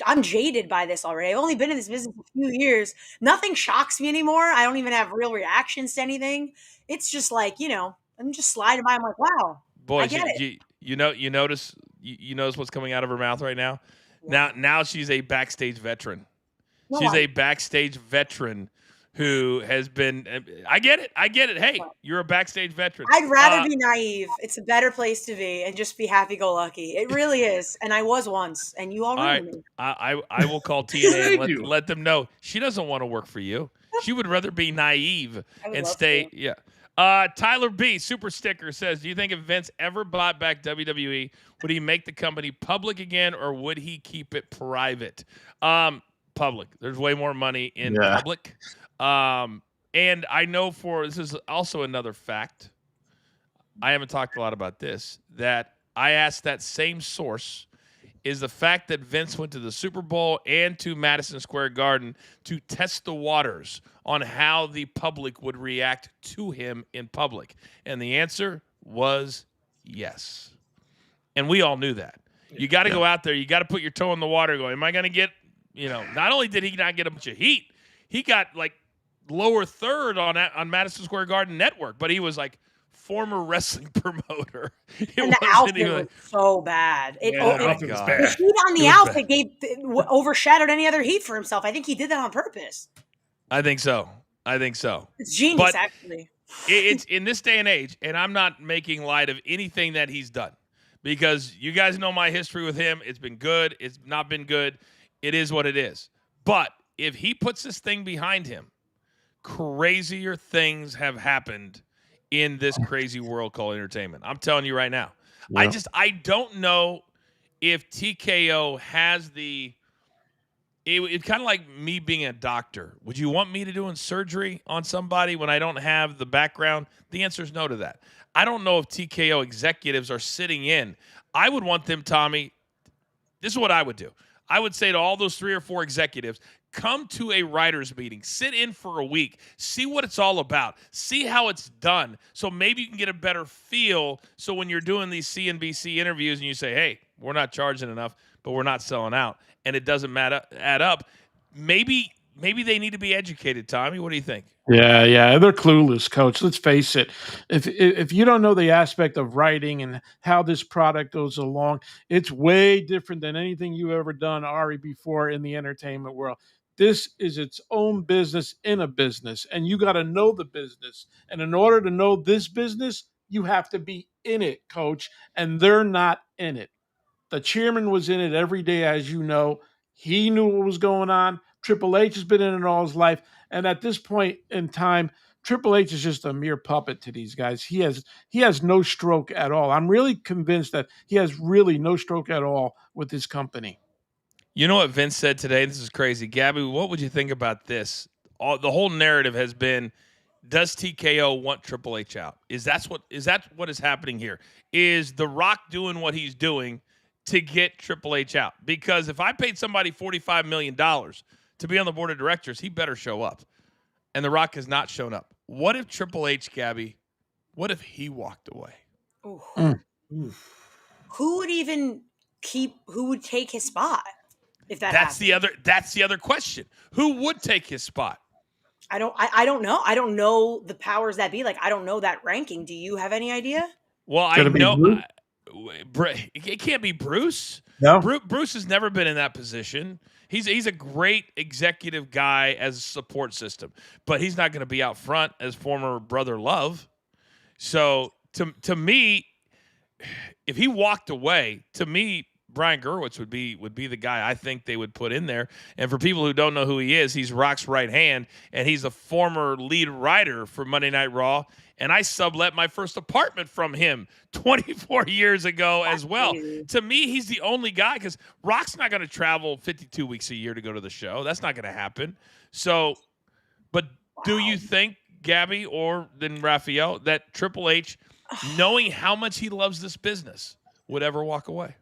I'm jaded by this already. I've only been in this business a few years. Nothing shocks me anymore. I don't even have real reactions to anything. It's just I'm just sliding by. I'm like, wow. Boys, I get it. You notice what's coming out of her mouth right now? Yeah. Now she's a backstage veteran. She's a backstage veteran who has been I get it. Hey, you're a backstage veteran. I'd rather be naive. It's a better place to be and just be happy-go-lucky. It really is. And I was once, and you all remember me. I will call TNA and let them know she doesn't want to work for you. She would rather be naive and stay. To. Yeah. Tyler B, super sticker, says, do you think if Vince ever bought back WWE, would he make the company public again, or would he keep it private? Public. There's way more money in public. And I know this is also another fact. I haven't talked a lot about this, that I asked that same source, is the fact that Vince went to the Super Bowl and to Madison Square Garden to test the waters on how the public would react to him in public. And the answer was yes. And we all knew that. You got to go out there. You got to put your toe in the water going, am I going to get, not only did he not get a bunch of heat, he got lower third on Madison Square Garden Network, but he was former wrestling promoter. And the outfit was so bad. The outfit was bad. The heat on the outfit overshadowed any other heat for himself. I think he did that on purpose. I think so. It's genius, actually. It's in this day and age, and I'm not making light of anything that he's done because you guys know my history with him. It's been good. It's not been good. It is what it is. But if he puts this thing behind him, crazier things have happened in this crazy world called entertainment. I'm telling you right now. Yeah. I don't know if TKO has it's kind of like me being a doctor. Would you want me to do surgery on somebody when I don't have the background? The answer is no to that. I don't know if TKO executives are sitting in. I would want them, Tommy. This is what I would do. I would say to all those 3 or 4 executives, come to a writer's meeting, sit in for a week, see what it's all about, see how it's done, so maybe you can get a better feel. So when you're doing these CNBC interviews and you say, hey, we're not charging enough, but we're not selling out, and it doesn't add up, maybe they need to be educated, Tommy. What do you think? Yeah, they're clueless, Coach. Let's face it. If you don't know the aspect of writing and how this product goes along, it's way different than anything you've ever done, Ari, before in the entertainment world. This is its own business in a business, and you got to know the business. And in order to know this business, you have to be in it, Coach, and they're not in it. The chairman was in it every day, as you know. He knew what was going on. Triple H has been in it all his life. And at this point in time, Triple H is just a mere puppet to these guys. He has no stroke at all. I'm really convinced that he has really no stroke at all with his company. You know what Vince said today? This is crazy. Gabby, what would you think about this? The whole narrative has been, does TKO want Triple H out? Is that what is happening here? Is The Rock doing what he's doing to get Triple H out? Because if I paid somebody $45 million to be on the board of directors, he better show up. And The Rock has not shown up. What if Triple H, Gabby, what if he walked away? Ooh. Mm. Who would take his spot if that's the other question. Who would take his spot? I don't know. I don't know the powers that be. Like, I don't know that ranking. Do you have any idea? Well, I know it can't be Bruce. No, Bruce has never been in that position. He's a great executive guy as a support system, but he's not going to be out front as former Brother Love. So to me, if he walked away, to me, Brian Gerwitz would be the guy I think they would put in there. And for people who don't know who he is, he's Rock's right hand, and he's a former lead writer for Monday Night Raw. And I sublet my first apartment from him 24 years ago as well. To me, he's the only guy, because Rock's not going to travel 52 weeks a year to go to the show. That's not going to happen. So, but do you think, Gabby, or then Raphael, that Triple H, knowing how much he loves this business, would ever walk away?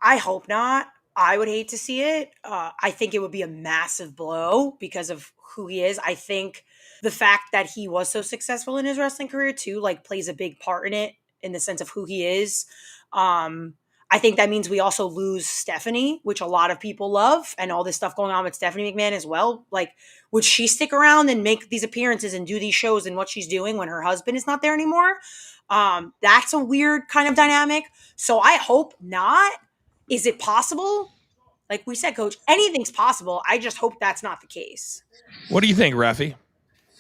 I hope not. I would hate to see it. I think it would be a massive blow because of who he is. I think the fact that he was so successful in his wrestling career too, like, plays a big part in it, in the sense of who he is. I think that means we also lose Stephanie, which a lot of people love, and all this stuff going on with Stephanie McMahon as well. Like, would she stick around and make these appearances and do these shows and what she's doing when her husband is not there anymore? That's a weird kind of dynamic. So I hope not. Is it possible? Like we said, Coach, anything's possible. I just hope that's not the case. What do you think, Rafi?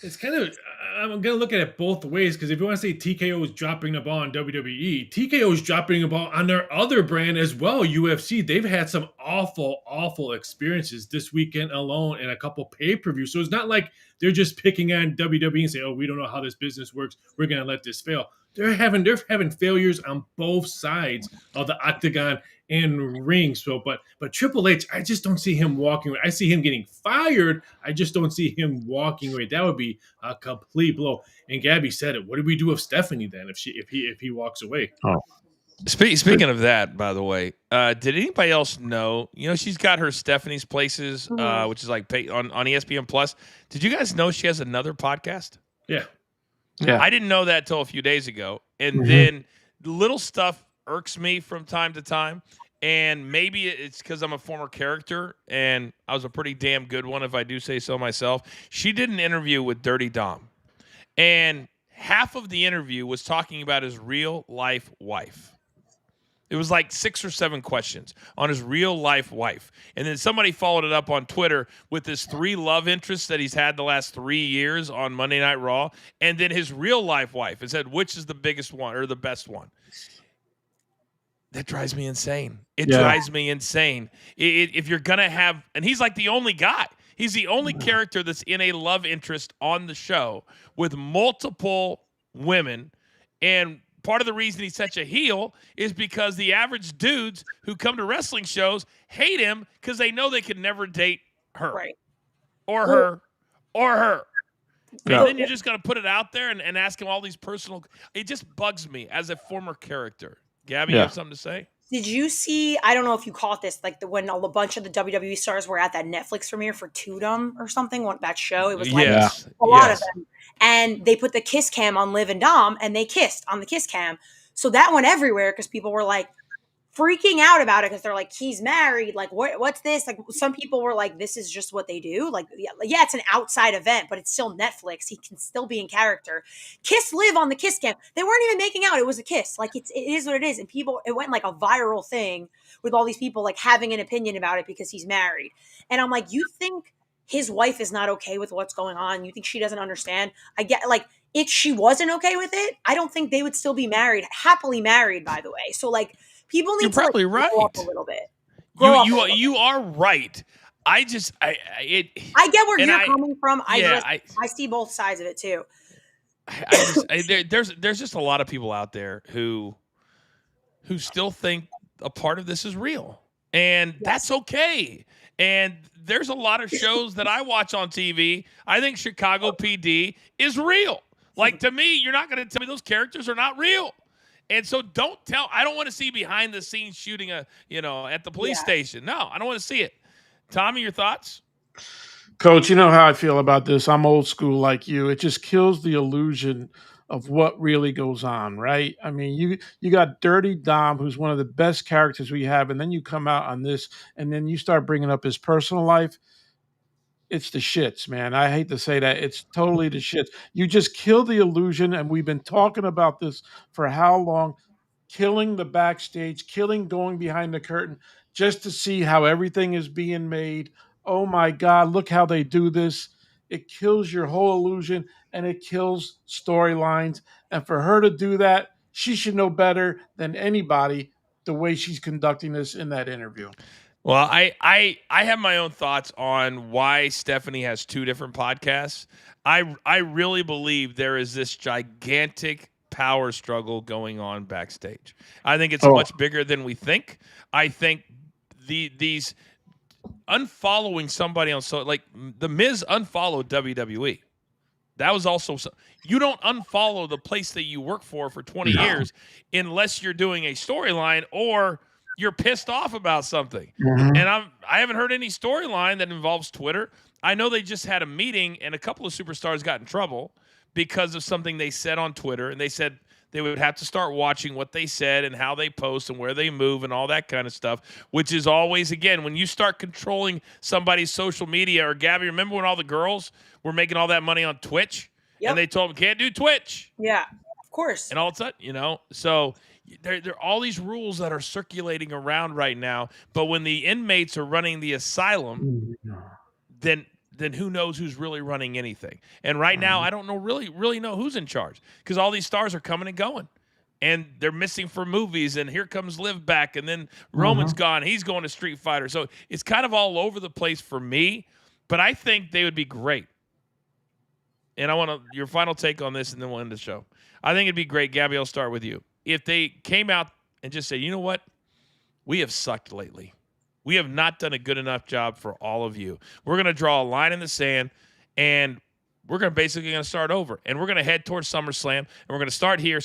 It's kind of, I'm going to look at it both ways, because if you want to say TKO is dropping the ball on WWE, TKO is dropping the ball on their other brand as well, UFC. They've had some awful experiences this weekend alone in a couple pay-per-views. So it's not like they're just picking on WWE and say, oh, we don't know how this business works, we're going to let this fail. They're having failures on both sides of the octagon and ring. So, but Triple H, I just don't see him walking away. I see him getting fired. I just don't see him walking away. That would be a complete blow. And Gabby said it. What do we do with Stephanie then if he walks away? Oh. Speaking of that, by the way, did anybody else know? You know, she's got her Stephanie's Places, which is like on ESPN Plus. Did you guys know she has another podcast? Yeah. I didn't know that till a few days ago. And then little stuff irks me from time to time. And maybe it's because I'm a former character, and I was a pretty damn good one, if I do say so myself. She did an interview with Dirty Dom. And half of the interview was talking about his real-life wife. It was like 6 or 7 questions on his real-life wife. And then somebody followed it up on Twitter with his 3 love interests that he's had the last 3 years on Monday Night Raw, and then his real-life wife, and said, which is the biggest one or the best one? That drives me insane. It drives me insane. If you're going to have – and he's like the only guy. He's the only character that's in a love interest on the show with multiple women. And part of the reason he's such a heel is because the average dudes who come to wrestling shows hate him because they know they can never date her. Right. Or her. Yeah. And then you're just going to put it out there and ask him all these personal – it just bugs me as a former character. Gabby, you have something to say? Did you see, I don't know if you caught this, like when a bunch of the WWE stars were at that Netflix premiere for Tudum or something, that show? It was like a lot of them. And they put the kiss cam on Liv and Dom, and they kissed on the kiss cam. So that went everywhere because people were like freaking out about it because they're like, he's married. Like, what's this? Like, some people were like, this is just what they do. Like, yeah, it's an outside event, but it's still Netflix. He can still be in character. Kiss Liv on the kiss cam. They weren't even making out. It was a kiss. Like, it is what it is. And it went like a viral thing with all these people like having an opinion about it because he's married. And I'm like, you think his wife is not okay with what's going on? You think she doesn't understand? I get, like, if she wasn't okay with it, I don't think they would still be married, happily married, by the way. So, like, People need You're to like, probably grow up right. a little bit. Grow up a little You bit. are right. I get where you're coming from. I see both sides of it too. There's just a lot of people out there who still think a part of this is real, and that's okay. And there's a lot of shows that I watch on TV. I think Chicago PD is real. Like, to me, you're not going to tell me those characters are not real. And so I don't want to see behind the scenes shooting at the police station. No, I don't want to see it. Tommy, your thoughts? Coach, you know how I feel about this. I'm old school like you. It just kills the illusion of what really goes on, right? I mean, you got Dirty Dom, who's one of the best characters we have, and then you come out on this, and then you start bringing up his personal life. It's the shits, man. I hate to say that. It's totally the shits. You just kill the illusion, and we've been talking about this for how long? Killing the backstage, going behind the curtain just to see how everything is being made. Oh my God, look how they do this. It kills your whole illusion and it kills storylines. And for her to do that, she should know better than anybody the way she's conducting this in that interview. Well, I have my own thoughts on why Stephanie has two different podcasts. I really believe there is this gigantic power struggle going on backstage. I think it's much bigger than we think. I think these unfollowing somebody on like the Miz unfollowed WWE. That was also you don't unfollow the place that you work for 20 years unless you're doing a storyline or you're pissed off about something. Mm-hmm. And I haven't heard any storyline that involves Twitter. I know they just had a meeting and a couple of superstars got in trouble because of something they said on Twitter, and they said they would have to start watching what they said and how they post and where they move and all that kind of stuff, which is always, again, when you start controlling somebody's social media. Or Gabby, remember when all the girls were making all that money on Twitch? Yep. And they told them, can't do Twitch. Yeah, of course. And all of a sudden, so there are all these rules that are circulating around right now. But when the inmates are running the asylum, then who knows who's really running anything? And right now, I don't really know who's in charge, because all these stars are coming and going, and they're missing for movies. And here comes Liv back, and then Roman's gone. He's going to Street Fighter. So it's kind of all over the place for me. But I think they would be great. And I want your final take on this, and then we'll end the show. I think it'd be great, Gabby, I'll start with you. If they came out and just said, you know what? We have sucked lately. We have not done a good enough job for all of you. We're going to draw a line in the sand, and we're going to start over. And we're going to head towards SummerSlam, and we're going to start here.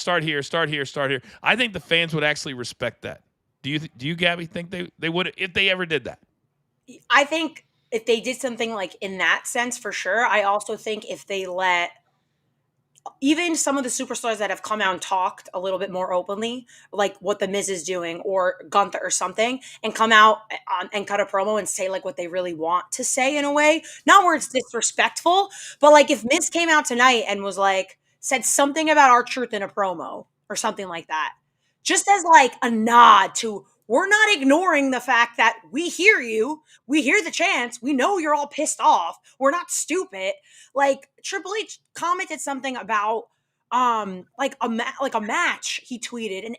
I think the fans would actually respect that. Do you, Gabby, think they would if they ever did that? I think if they did something like in that sense, for sure. I also think if they let even some of the superstars that have come out and talked a little bit more openly, like what the Miz is doing or Gunther or something, and come out and cut a promo and say like what they really want to say in a way, not where it's disrespectful, but like if Miz came out tonight and was like, said something about R-Truth in a promo or something like that, just as like a nod to, we're not ignoring the fact that we hear you. We hear the chants. We know you're all pissed off. We're not stupid. Like Triple H commented something about like a match he tweeted, and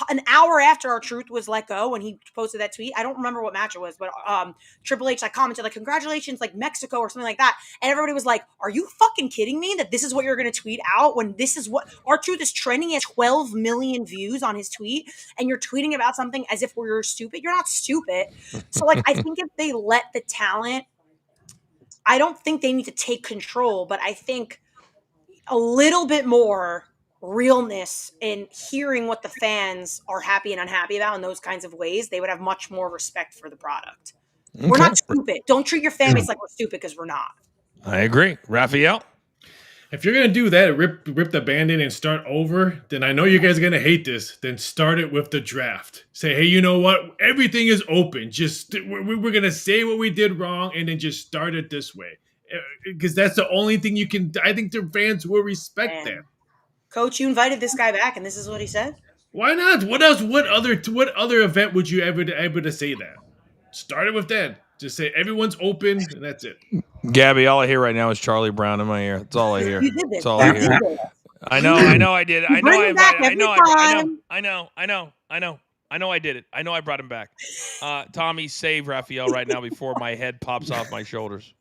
an hour after R-Truth was let go and he posted that tweet. I don't remember what match it was, but Triple H like commented like, congratulations, like Mexico or something like that. And everybody was like, are you fucking kidding me that this is what you're going to tweet out when this is what R-Truth is trending at 12 million views on his tweet, and you're tweeting about something as if we're stupid? You're not stupid. So like, I think if they let the talent, I don't think they need to take control, but I think a little bit more realness in hearing what the fans are happy and unhappy about in those kinds of ways, they would have much more respect for the product. Okay. We're not stupid. Don't treat your fan base like we're stupid, because we're not. I agree. Raphael? If you're going to do that, rip the Band-Aid and start over, then I know you guys are going to hate this. Then start it with the draft. Say, hey, you know what? Everything is open. Just we're going to say what we did wrong and then just start it this way. Because that's the only thing you can. I think the fans will respect that. Coach, you invited this guy back, and this is what he said. Why not? What else? What other event would you ever able to say that? Start it with that. Just say everyone's open, and that's it. Gabby, all I hear right now is Charlie Brown in my ear. That's all I hear. That's all I hear. I know I did. I know Bring I him back invited. every time. I know I did it. I know I brought him back. Tommy, save Raphael right now before my head pops off my shoulders.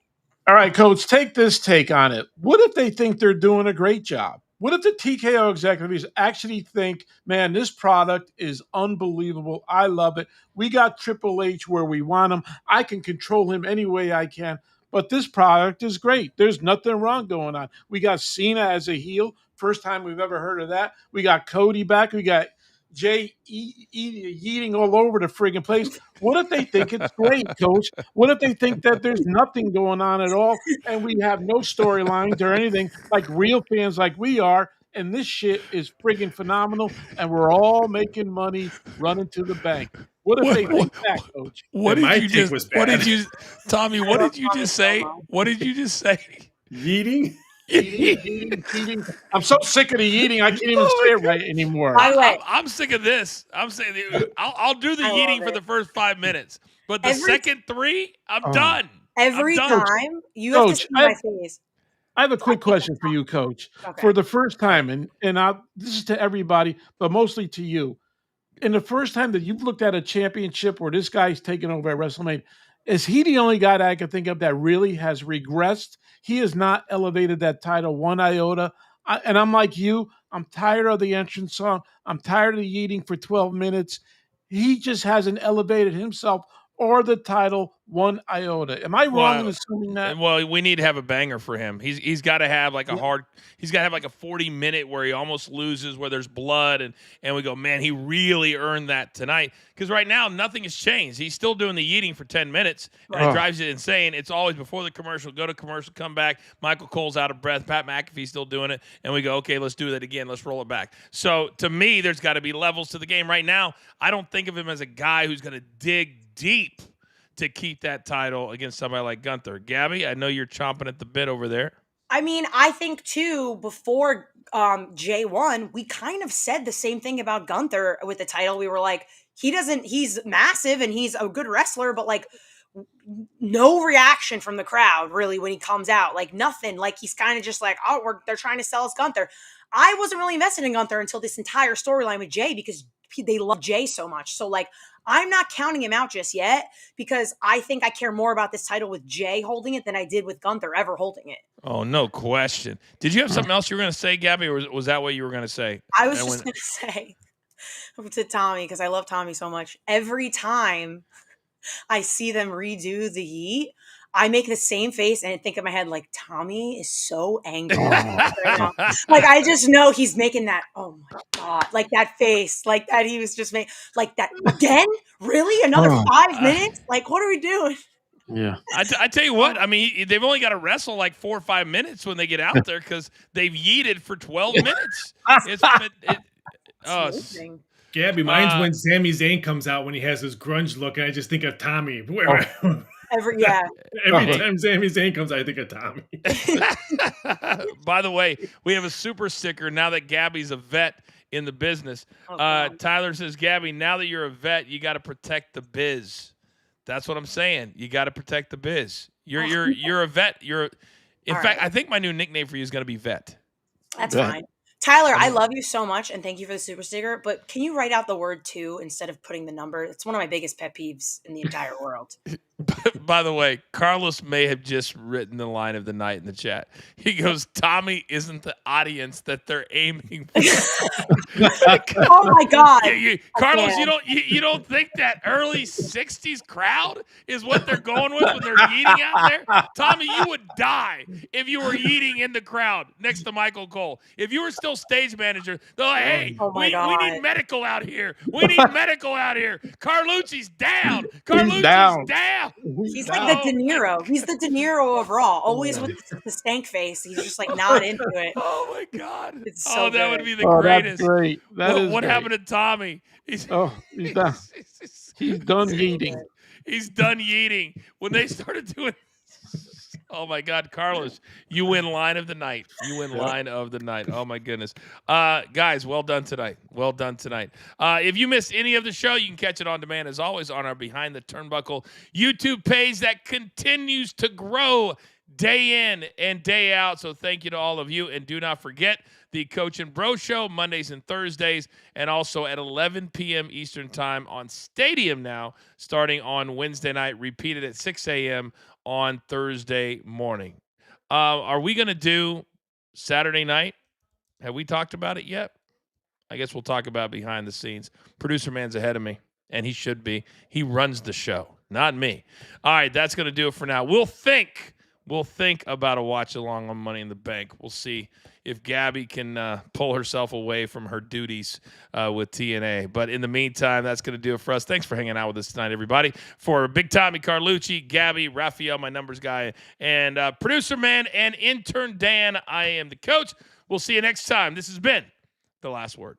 All right, Coach, take this take on it. What if they think they're doing a great job? What if the TKO executives actually think, man, this product is unbelievable. I love it. We got Triple H where we want him. I can control him any way I can. But this product is great. There's nothing wrong going on. We got Cena as a heel. First time we've ever heard of that. We got Cody back. We got Jay eating all over the friggin' place. What if they think it's great, Coach? What if they think that there's nothing going on at all and we have no storylines or anything like real fans like we are, and this shit is friggin' phenomenal and we're all making money running to the bank? What if they think that, Coach? What And my did you take just? was What did bad. you, Tommy? What did you just say? What did you just say? Yeeting? Eating. I'm so sick of the eating. I can't even Oh say my it right anymore. By the way, I'm sick of this. I'm saying I'll do the I love eating for it. the first 5 minutes, but the Every- second 3, I'm done. every I'm done. time you have to Coach, see my face. I have a quick question for you, Coach. Okay. For the first time, and this is to everybody, but mostly to you. In the first time that you've looked at a championship where this guy's taken over at WrestleMania, is he the only guy that I can think of that really has regressed? He has not elevated that title one iota. And I'm like you. I'm tired of the entrance song. I'm tired of the eating for 12 minutes. He just hasn't elevated himself or the title one iota. Am I wrong in assuming that? Well, we need to have a banger for him. He's got to have like he's got to have like a 40-minute where he almost loses, where there's blood, and we go, man, he really earned that tonight. Because right now nothing has changed. He's still doing the eating for 10 minutes, and it drives it insane. It's always before the commercial, go to commercial, come back. Michael Cole's out of breath. Pat McAfee's still doing it, and we go, okay, let's do that again. Let's roll it back. So to me, there's got to be levels to the game. Right now, I don't think of him as a guy who's going to dig deep to keep that title against somebody like Gunther. Gabby, I know you're chomping at the bit over there. I mean, I think too, before Jay won, we kind of said the same thing about Gunther with the title. We were like, he's massive and he's a good wrestler, but like no reaction from the crowd really when he comes out. Like nothing. Like he's kind of just like, oh, they're trying to sell us Gunther. I wasn't really invested in Gunther until this entire storyline with Jay because they love Jay so much. So like, I'm not counting him out just yet because I think I care more about this title with Jay holding it than I did with Gunther ever holding it. Oh, no question. Did you have something else you were going to say, Gabby, or was that what you were going to say? I was just going to say to Tommy, because I love Tommy so much, every time I see them redo the Yeet, I make the same face and think in my head, like, Tommy is so angry right now. Like, I just know he's making that, oh my God, like that face, like that he was just making, like that, again? Really? Another 5 minutes? Like, what are we doing? Yeah. I tell you what, I mean, they've only got to wrestle like 4 or 5 minutes when they get out there because they've yeeted for 12 minutes. Amazing. Gabby, mine's when Sami Zayn comes out when he has his grunge look, and I just think of Tommy. Every time Sami Zayn comes out, I think of Tommy. By the way, we have a super sticker now that Gabby's a vet in the business. Tyler says, Gabby, now that you're a vet, you got to protect the biz. That's what I'm saying. You got to protect the biz. You're a vet. In fact, I think my new nickname for you is going to be vet. That's fine. Tyler, I love you so much, and thank you for the super sticker, but can you write out the word 2 instead of putting the number? It's one of my biggest pet peeves in the entire world. By the way, Carlos may have just written the line of the night in the chat. He goes, Tommy isn't the audience that they're aiming for. Oh my God. Carlos, you don't think that early 60s crowd is what they're going with when they're eating out there? Tommy, you would die if you were eating in the crowd next to Michael Cole. If you were still stage manager, they're like, hey, we need medical out here. We need medical out here. Carlucci's down. Carlucci's down. He's like the De Niro. He's the De Niro of Raw. Always with the stank face. He's just like not into it. Oh my God. It's so that would be the That's greatest. great. What happened to Tommy? He's done. He's done eating. He's done yeeting. When they started doing oh my God, Carlos, you win line of the night. You win line of the night. Oh my goodness. Guys, well done tonight. Well done tonight. If you missed any of the show, you can catch it on demand as always on our Behind the Turnbuckle YouTube page that continues to grow day in and day out. So thank you to all of you. And do not forget the Coach and Bro Show Mondays and Thursdays, and also at 11 p.m. Eastern Time on Stadium now, starting on Wednesday night, repeated at 6 a.m. on Thursday morning. Are we going to do Saturday night? Have we talked about it yet? I guess we'll talk about behind the scenes. Producer man's ahead of me, and he should be. He runs the show, not me. All right, that's going to do it for now. We'll think about a watch along on Money in the Bank. We'll see if Gabby can pull herself away from her duties with TNA. But in the meantime, that's going to do it for us. Thanks for hanging out with us tonight, everybody. For Big Tommy Carlucci, Gabby, Raphael, my numbers guy, and producer man and intern Dan, I am the coach. We'll see you next time. This has been The Last Word.